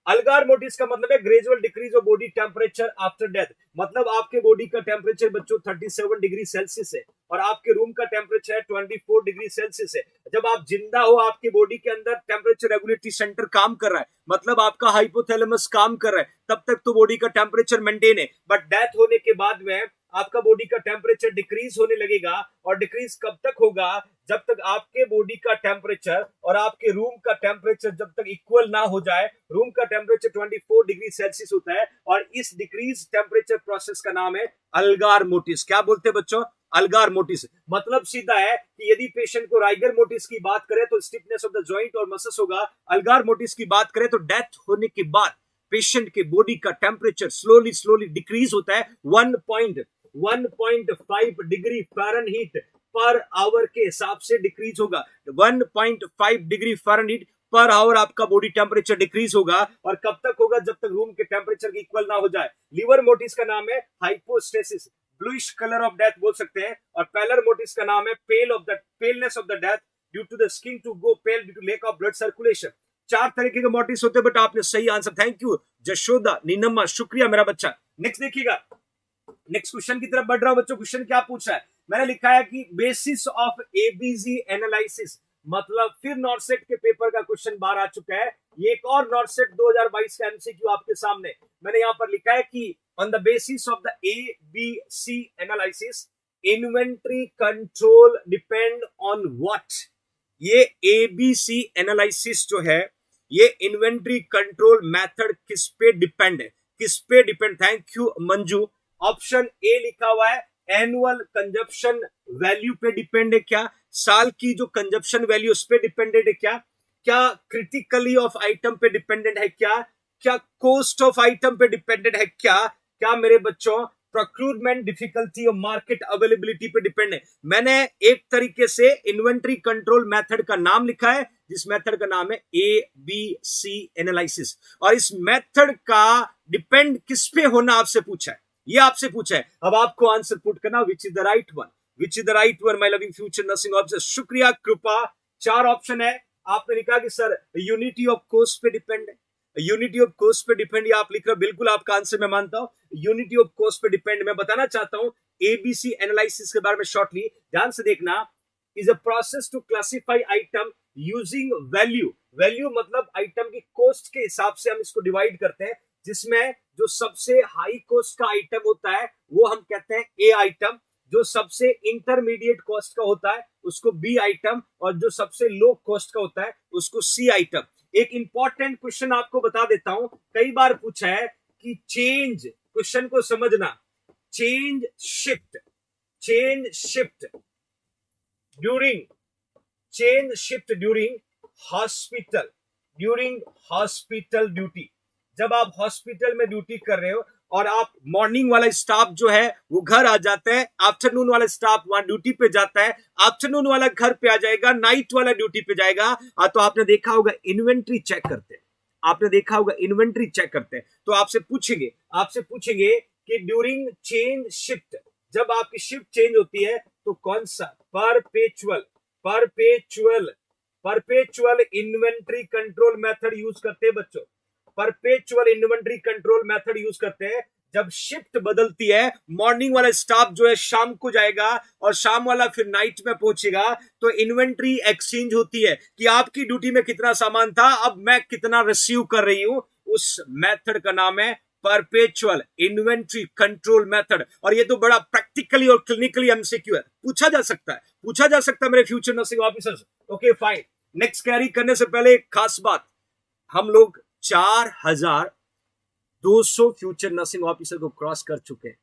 Algor mortis का मतलब है gradual decrease of body temperature after death. मतलब आपके बॉडी का टेम्परेचर बच्चों 37 डिग्री सेल्सियस है और आपके रूम का टेम्परेचर 24 डिग्री सेल्सियस है। जब आप जिंदा हो आपके बॉडी के अंदर टेम्परेचर रेगुलेटरी सेंटर काम कर रहा है, मतलब आपका हाइपोथैलेमस काम कर रहा है, तब तक तो बॉडी का टेम्परेचर मेंटेन है। बट डेथ होने के बाद में आपका बॉडी का टेम्परेचर डिक्रीज होने लगेगा। और डिक्रीज कब तक होगा? जब तक आपके बॉडी का टेम्परेचर और आपके रूम का टेम्परेचर जब तक इक्वल ना हो जाए। रूम का टेम्परेचर 24 डिग्री सेल्सियस होता है और इस डिक्रीज टेम्परेचर प्रोसेस का नाम है अलगार मोटिस। क्या बोलते हैं बच्चों? अलगार मोटिस। मतलब सीधा है कि यदि पेशेंट को राइगर मोटिस की बात करें तो स्टिफनेस ऑफ द जॉइंट और मसल्स होगा, अलगार मोटिस की बात करें तो डेथ होने के बाद पेशेंट के बॉडी का टेम्परेचर स्लोली स्लोली डिक्रीज होता है 1.5 डिग्री फ़ारेनहीट पर आवर के हिसाब से डिक्रीज होगा। 1.5 डिग्री फ़ारेनहीट पर आवर आपका बॉडी टेम्परेचर डिक्रीज होगा। और कब तक होगा? जब तक रूम के टेम्परेचर के इक्वल ना हो जाए। लिवर मोटिस का नाम है hypostasis, bluish colour of death बोल सकते हैं। और पैलर मोटिस का नाम है paleness of the death due to the skin to go pale due to lack of blood circulation. चार तरीके के मोटिस होते हैं, बट आपने सही answer, thank you Jashoda Neenamma, शुक्रिया मेरा बच्चा। नेक्स्ट देखिएगा, नेक्स्ट क्वेश्चन की तरफ बढ़ रहा हूं बच्चों। क्वेश्चन क्या पूछा है? मैंने लिखा है कि बेसिस ऑफ एबीजी एनालिसिस, मतलब फिर नॉर्सेट के पेपर का क्वेश्चन बाहर आ चुका है। ये एक और नॉर्सेट 2022 का एमसीक्यू आपके सामने। मैंने यहां पर लिखा है कि on the basis of the ABC analysis inventory control depend on what. ये एबीसी एनालिसिस जो है, ये इन्वेंट्री कंट्रोल मेथड किस पे डिपेंड है, किस पे depend? Thank you Manju. Option A लिखा हुआ है एनुअल कंजप्शन वैल्यू पे डिपेंड है क्या? साल की जो कंजप्शन वैल्यू उस पे डिपेंडेंट है क्या? क्या क्रिटिकली ऑफ आइटम पे डिपेंडेंट है क्या? क्या कॉस्ट ऑफ आइटम पे डिपेंडेंट है क्या? क्या मेरे बच्चों प्रोक्यूरमेंट डिफिकल्टी और मार्केट अवेलेबिलिटी पे डिपेंड है? मैंने एक तरीके से इन्वेंट्री कंट्रोल मेथड का नाम लिखा है, जिस मेथड का नाम है एबीसी एनालिसिस, और इस मेथड का डिपेंड किस पे होना आपसे पूछा है, ये आपसे पूछा है। अब आपको आंसर पुट करना, which is the right one, which is the right one my loving future nursing officer. शुक्रिया कृपा। 4 ऑप्शन है, आपने लिखा कि सर यूनिटी ऑफ कॉस्ट पे डिपेंड है, यूनिटी ऑफ कॉस्ट पे डिपेंड, या आप लिख रहे, बिल्कुल आपका आंसर मैं मानता हूं, यूनिटी ऑफ कॉस्ट पे डिपेंड। मैं बताना चाहता हूं एबीसी एनालिसिस के बारे में शॉर्टली, ध्यान से देखना। Is a process to classify item using value, value मतलब आइटम की कॉस्ट के हिसाब से हम इसको डिवाइड करते हैं, जिसमें जो सबसे हाई कॉस्ट का आइटम होता है वो हम कहते हैं ए आइटम, जो सबसे इंटरमीडिएट कॉस्ट का होता है उसको बी आइटम, और जो सबसे लो कॉस्ट का होता है उसको सी आइटम। एक इंपॉर्टेंट क्वेश्चन आपको बता देता हूं, कई बार पूछा है कि चेंज, क्वेश्चन को समझना, change shift, change shift during, change shift during hospital, during hospital duty. जब आप हॉस्पिटल में ड्यूटी कर रहे हो और आप मॉर्निंग वाला स्टाफ जो है वो घर आ जाता है, आफ्टरनून वाला स्टाफ वहां ड्यूटी पे जाता है, आफ्टरनून वाला घर पे आ जाएगा, नाइट वाला ड्यूटी पे जाएगा, तो आपने देखा होगा इन्वेंट्री चेक करते हैं, आपने देखा होगा इन्वेंट्री चेक करते हैं। तो आपसे पूछेंगे कि ड्यूरिंग चेंज शिफ्ट, जब आपकी शिफ्ट चेंज होती है तो कौन सा perpetual, perpetual, perpetual inventory control method use करते हैं बच्चों, perpetual inventory control method use करते हैं। जब शिफ्ट बदलती है, मॉर्निंग वाला स्टाफ जो है शाम को जाएगा और शाम वाला फिर नाइट में पहुंचेगा, तो इन्वेंट्री एक्सचेंज होती है कि आपकी ड्यूटी में कितना सामान था, अब मैं कितना रिसीव कर रही हूं। उस मेथड का नाम है परपेचुअल इन्वेंट्री कंट्रोल मेथड। और ये तो बड़ा प्रैक्टिकली और क्लिनिकली एमसीक्यू है, पूछा जा सकता है, पूछा जा सकता है मेरे future nursing officers. Okay fine, next carry करने से पहले एक खास बात, हम लोग 4200 फ्यूचर नर्सिंग ऑफिसर को क्रॉस कर चुके हैं,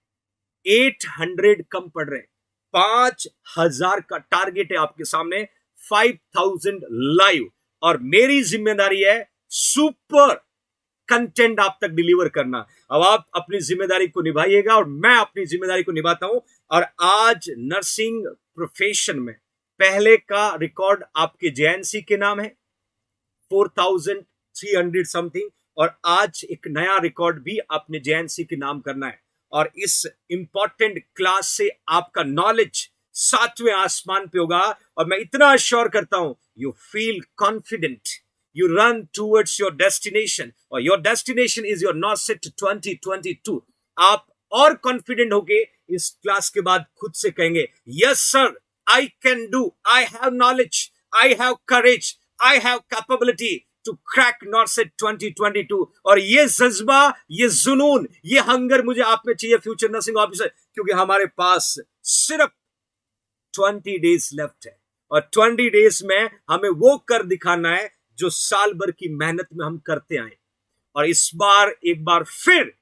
800 कम पड़ रहे हैं, 5000 का टारगेट है आपके सामने, 5000 लाइव, और मेरी जिम्मेदारी है सुपर कंटेंट आप तक डिलीवर करना। अब आप अपनी जिम्मेदारी को निभाइएगा और मैं अपनी जिम्मेदारी को निभाता हूं। और आज नर्सिंग प्रोफेशन में पहले का रिकॉर्ड आपके जेएनसी के नाम है 4300 समथिंग, और आज एक नया रिकॉर्ड भी आपने जेएनसी के नाम करना है। और इस इंपॉर्टेंट क्लास से आपका नॉलेज 7वें आसमान पे होगा, और मैं इतना अश्योर करता हूं, you feel confident, you run towards your destination, or your destination is your NORCET 2022। आप और कॉन्फिडेंट होके इस क्लास के बाद खुद से कहेंगे, yes sir, I can do, I have knowledge, I have courage, I have capability to crack NORCET 2022। और ये जज्बा, ये जुनून, ये हंगर मुझे आप में चाहिए फ्यूचर नर्सिंग ऑफिसर, क्योंकि हमारे पास सिर्फ 20 डेज लेफ्ट है, और 20 डेज में हमें वो कर दिखाना है जो साल भर की मेहनत में हम करते आए। और इस बार एक बार फिर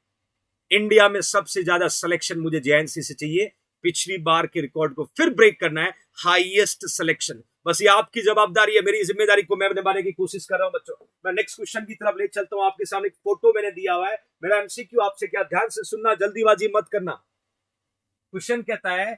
इंडिया में सबसे ज्यादा सिलेक्शन मुझे जेएनसी से चाहिए, पिछली बार के रिकॉर्ड को फिर ब्रेक करना है, हाईएस्ट सिलेक्शन। बस ये आपकी जवाबदारी है, मेरी जिम्मेदारी को मैं निभाने की कोशिश कर रहा हूं बच्चों। मैं नेक्स्ट क्वेश्चन की तरफ ले चलता हूं, आपके सामने एक फोटो मैंने दिया हुआ है, मेरा एमसीक्यू आपसे क्या, ध्यान से सुनना, जल्दीबाजी मत करना। क्वेश्चन कहता है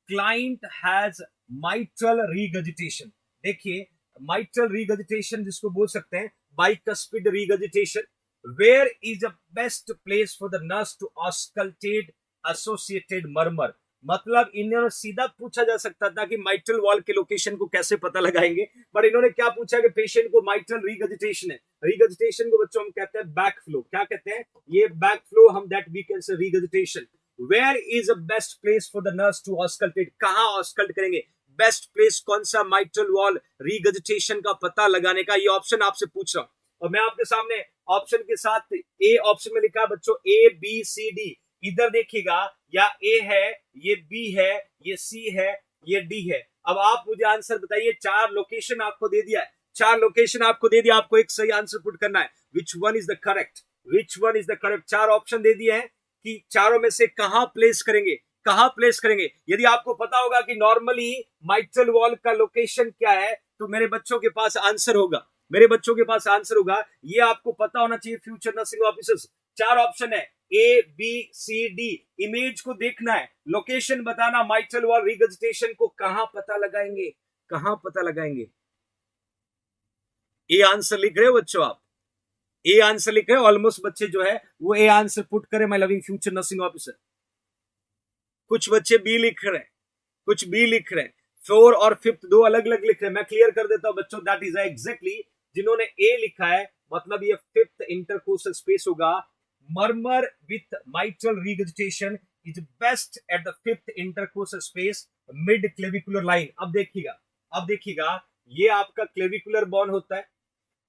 क्लाइंट हैज माइट्रल रीगजिटेशन। देखिए माइट्रल रीगजिटेशन जिसको बोल सकते हैं bicuspid regurgitation, where is a best place for the nurse to auscultate associated murmur. मतलब इन्होंने सीधा पूछा जा सकता था कि माइट्रल वॉल के लोकेशन को कैसे पता लगाएंगे, पर इन्होंने क्या पूछा कि पेशेंट को माइट्रल रीगजिटेशन है, रीगजिटेशन को बच्चों हम कहते हैं बैक फ्लो, क्या कहते हैं, ये बैक फ्लो, हम that we can say regurgitation. Where is a best place for the nurse to auscultate, कहां ऑस्कल्ट करेंगे, बेस्ट प्लेस कौन सा माइट्रल वॉल रीगजिटेशन का पता लगाने का, ये ऑप्शन आपसे पूछ रहा हूं। और मैं आपके सामने ऑप्शन के साथ ए ऑप्शन में लिखा बच्चों ए बी सी डी, इधर देखिएगा, या ए है, ये बी है, ये सी है, ये डी है। अब आप मुझे आंसर बताइए, 4 लोकेशन आपको दे दिया है, 4 लोकेशन आपको दे दिया, आपको एक सही आंसर पुट करना है। Which one is the correct, which one is the correct. 4 option दे दिए हैं कि चारों में से कहां प्लेस करेंगे, कहां प्लेस करेंगे। यदि आपको पता होगा कि नॉर्मली माइटल वॉल का लोकेशन क्या है, तो मेरे बच्चों के पास आंसर होगा, मेरे बच्चों के पास आंसर होगा। ये आपको पता होना चाहिए फ्यूचर नर्सिंग ऑफिसर्स। 4 ऑप्शन है, A B C D. Image को देखना है, लोकेशन बताना, माइटल वॉल रिगर्जिटेशन को कहां पता लगाएंगे, कहां पता लगाएंगे। ए आंसर लिख रहे हो बच्चों, आप ए आंसर लिख रहे हो। ऑलमोस्ट बच्चे जो है वो ए आंसर पुट करें, my loving future nursing officer. कुछ बच्चे बी लिख रहे हैं, कुछ बी लिख रहे हैं, 4 और 5 दो अलग अलग लिख रहे हैं। मैं क्लियर कर देता हूं बच्चों, दैट इज एग्जैक्टली जिन्होंने ए लिखा है, मतलब ये 5th इंटरकोस्टल स्पेस होगा। Murmur with mitral regurgitation is best at the 5th intercostal space mid clavicular line. अब देखिएगा, अब देखिएगा, ये आपका क्लेविकुलर बोन होता है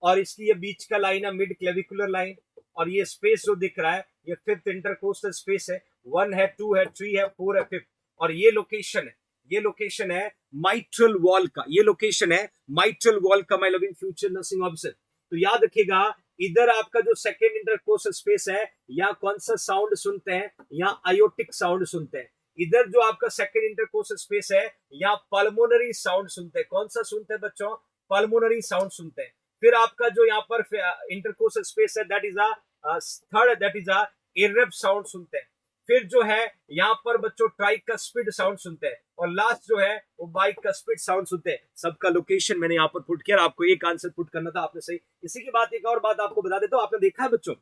और इसकी ये बीच का लाइन है मिड क्लेविकुलर लाइन, और ये स्पेस जो दिख रहा है ये 5th इंटरकोस्टल स्पेस है। 1 है, 2 है, 3 है, 4 है, 5th, और ये लोकेशन है, ये लोकेशन है माइट्रल वॉल का, ये लोकेशन है माइट्रल वॉल का, my loving future nursing officer. तो याद रखिएगा, इधर आपका जो सेकेंड इंटरकोस्टल स्पेस है, यहाँ कौन सा साउंड सुनते हैं, यहाँ आयोटिक साउंड सुनते हैं। इधर जो आपका सेकेंड इंटरकोस्टल स्पेस है, यहाँ पल्मोनरी साउंड सुनते हैं। कौन सा सुनते हैं बच्चों, पल्मोनरी साउंड सुनते हैं। फिर आपका जो यहाँ पर इंटरकोस्टल स्पेस है, that is third, that is Erb sound सुनते हैं। फिर जो है यहाँ पर बच्चों ट्राइकस्पिड साउंड सुनते हैं, और लास्ट जो है वो बाइकस्पिड साउंड सुनते हैं। सबका लोकेशन मैंने यहाँ पर पुट किया, आपको एक आंसर पुट करना था, आपने सही। इसी के बाद एक और बात आपको बता देता हूं, आपने देखा है बच्चों,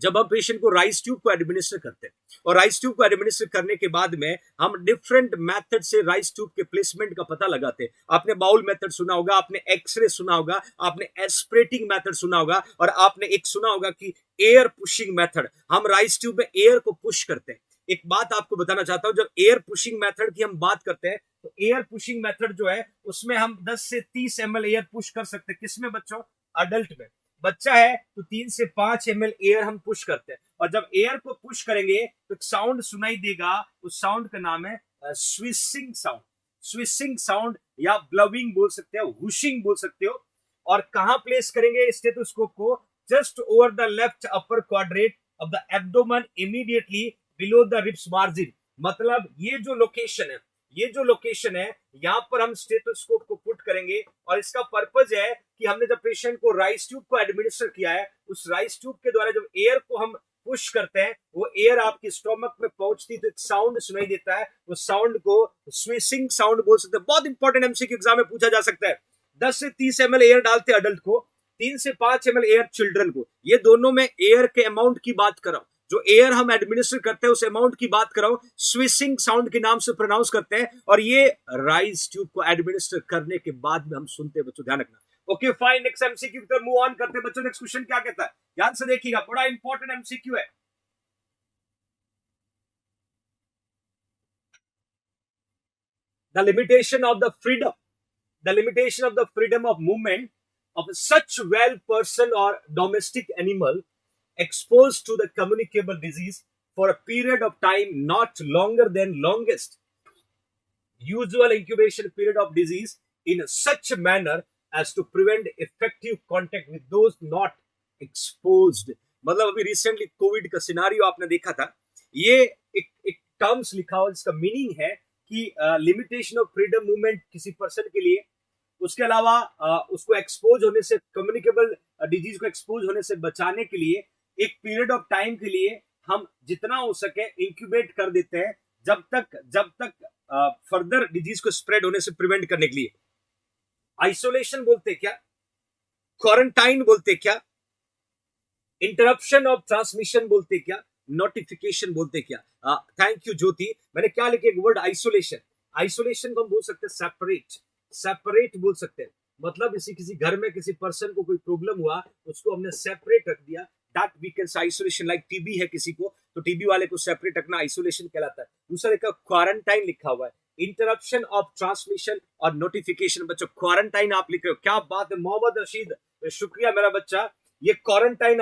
जब हम पेशेंट को राइस ट्यूब को एडमिनिस्टर करते हैं, और राइस ट्यूब को एडमिनिस्टर करने के बाद में हम डिफरेंट मेथड से राइस ट्यूब के प्लेसमेंट का पता लगाते हैं। आपने बाउल मेथड सुना होगा, आपने एक्सरे सुना होगा, आपने एस्पिरेटिंग मेथड सुना होगा, और आपने एक सुना होगा कि एयर पुशिंग मेथड। हम राइस ट्यूब में एयर को पुश करते हैं। एक बात आपको बताना चाहता हूं, जब एयर पुशिंग मेथड की हम बात करते हैं, तो एयर पुशिंग मेथड जो है उसमें हम 10 से 30 ml एयर पुश कर सकते हैं। किसमें बच्चों, अडल्ट में। बच्चा है तो 3 से 5 ml एयर हम पुश करते हैं, और जब एयर को पुश करेंगे तो एक साउंड सुनाई देगा, उस साउंड का नाम है स्विशिंग साउंड। स्विशिंग साउंड या ब्लविंग बोल सकते हो, हुशिंग बोल सकते हो। और कहां प्लेस करेंगे स्टेथोस्कोप को, just over the left upper quadrant of the abdomen immediately below the ribs margin. मतलब ये जो लोकेशन है, ये जो लोकेशन है, यहां पर हम स्टेथोस्कोप को पुट करेंगे, और इसका पर्पज है कि हमने जब पेशेंट को राइस ट्यूब को एडमिनिस्टर किया है, उस राइस ट्यूब के द्वारा जब एयर को हम पुश करते हैं, वो एयर आपकी स्टोमक में पहुंचती तो एक साउंड सुनाई देता है, उस साउंड को स्विशिंग साउंड बोल सकते हैं। बहुत इंपॉर्टेंट एमसीक्यू एग्जाम में पूछा जा सकता है। 10 से 30 ml एयर डालते हैं अडल्ट को, 3 से 5 ml एयर चिल्ड्रन को। ये दोनों में एयर के अमाउंट की बात कर रहा हूं, जो एयर हम एडमिनिस्टर करते हैं उस अमाउंट की बात कर रहा हूं, स्विशिंग साउंड के नाम से प्रोनाउंस करते हैं, और ये राइस ट्यूब को एडमिनिस्टर करने के बाद में हम सुनते हैं बच्चों, ध्यान रखना। ओके फाइन, नेक्स्ट एमसीक्यू की तरफ मूव ऑन करते हैं बच्चों। नेक्स्ट क्वेश्चन क्या कहता है, ध्यान से देखिएगा, बड़ा इंपॉर्टेंट एमसीक्यू है। The limitation of the freedom, the limitation of the freedom of movement of such well person or domestic animal exposed to the communicable disease for a period of time not longer than longest usual incubation period of disease in such a manner as to prevent effective contact with those not exposed। मतलब अभी recently Covid का scenario आपने देखा था, ये एक terms लिखा हुआ जिसका मीनिंग है कि लिमिटेशन ऑफ फ्रीडम मूवमेंट किसी पर्सन के लिए, उसके अलावा उसको एक्सपोज होने से, कम्युनिकेबल डिजीज को एक्सपोज होने से बचाने के लिए एक पीरियड ऑफ टाइम के लिए हम जितना हो सके इंक्यूबेट कर देते हैं, जब तक फर्दर डिजीज को स्प्रेड होने से प्रिवेंट करने के लिए। आइसोलेशन बोलते क्या, क्वारंटाइन बोलते क्या, इंटरप्शन ऑफ ट्रांसमिशन बोलते क्या, नोटिफिकेशन बोलते क्या। थैंक यू ज्योति। मैंने क्या लिखे, एक वर्ड आइसोलेशन। आइसोलेशन को हम बोल सकते हैं सेपरेट, सेपरेट बोल सकते हैं। मतलब किसी घर में किसी पर्सन को कोई प्रॉब्लम हुआ, उसको हमने सेपरेट रख दिया, that we can isolation. Like TB है किसी को, तो टीबी वाले को सेपरेट रखना आइसोलेशन कहलाता है। दूसरा एक क्वारंटाइन लिखा हुआ है, इंटरप्शन ऑफ ट्रांसमिशन और नोटिफिकेशन। बच्चों क्वारंटाइन आप लिख रहे हो, क्या बात है मोहम्मद रशीद, शुक्रिया मेरा बच्चा। ये क्वारंटाइन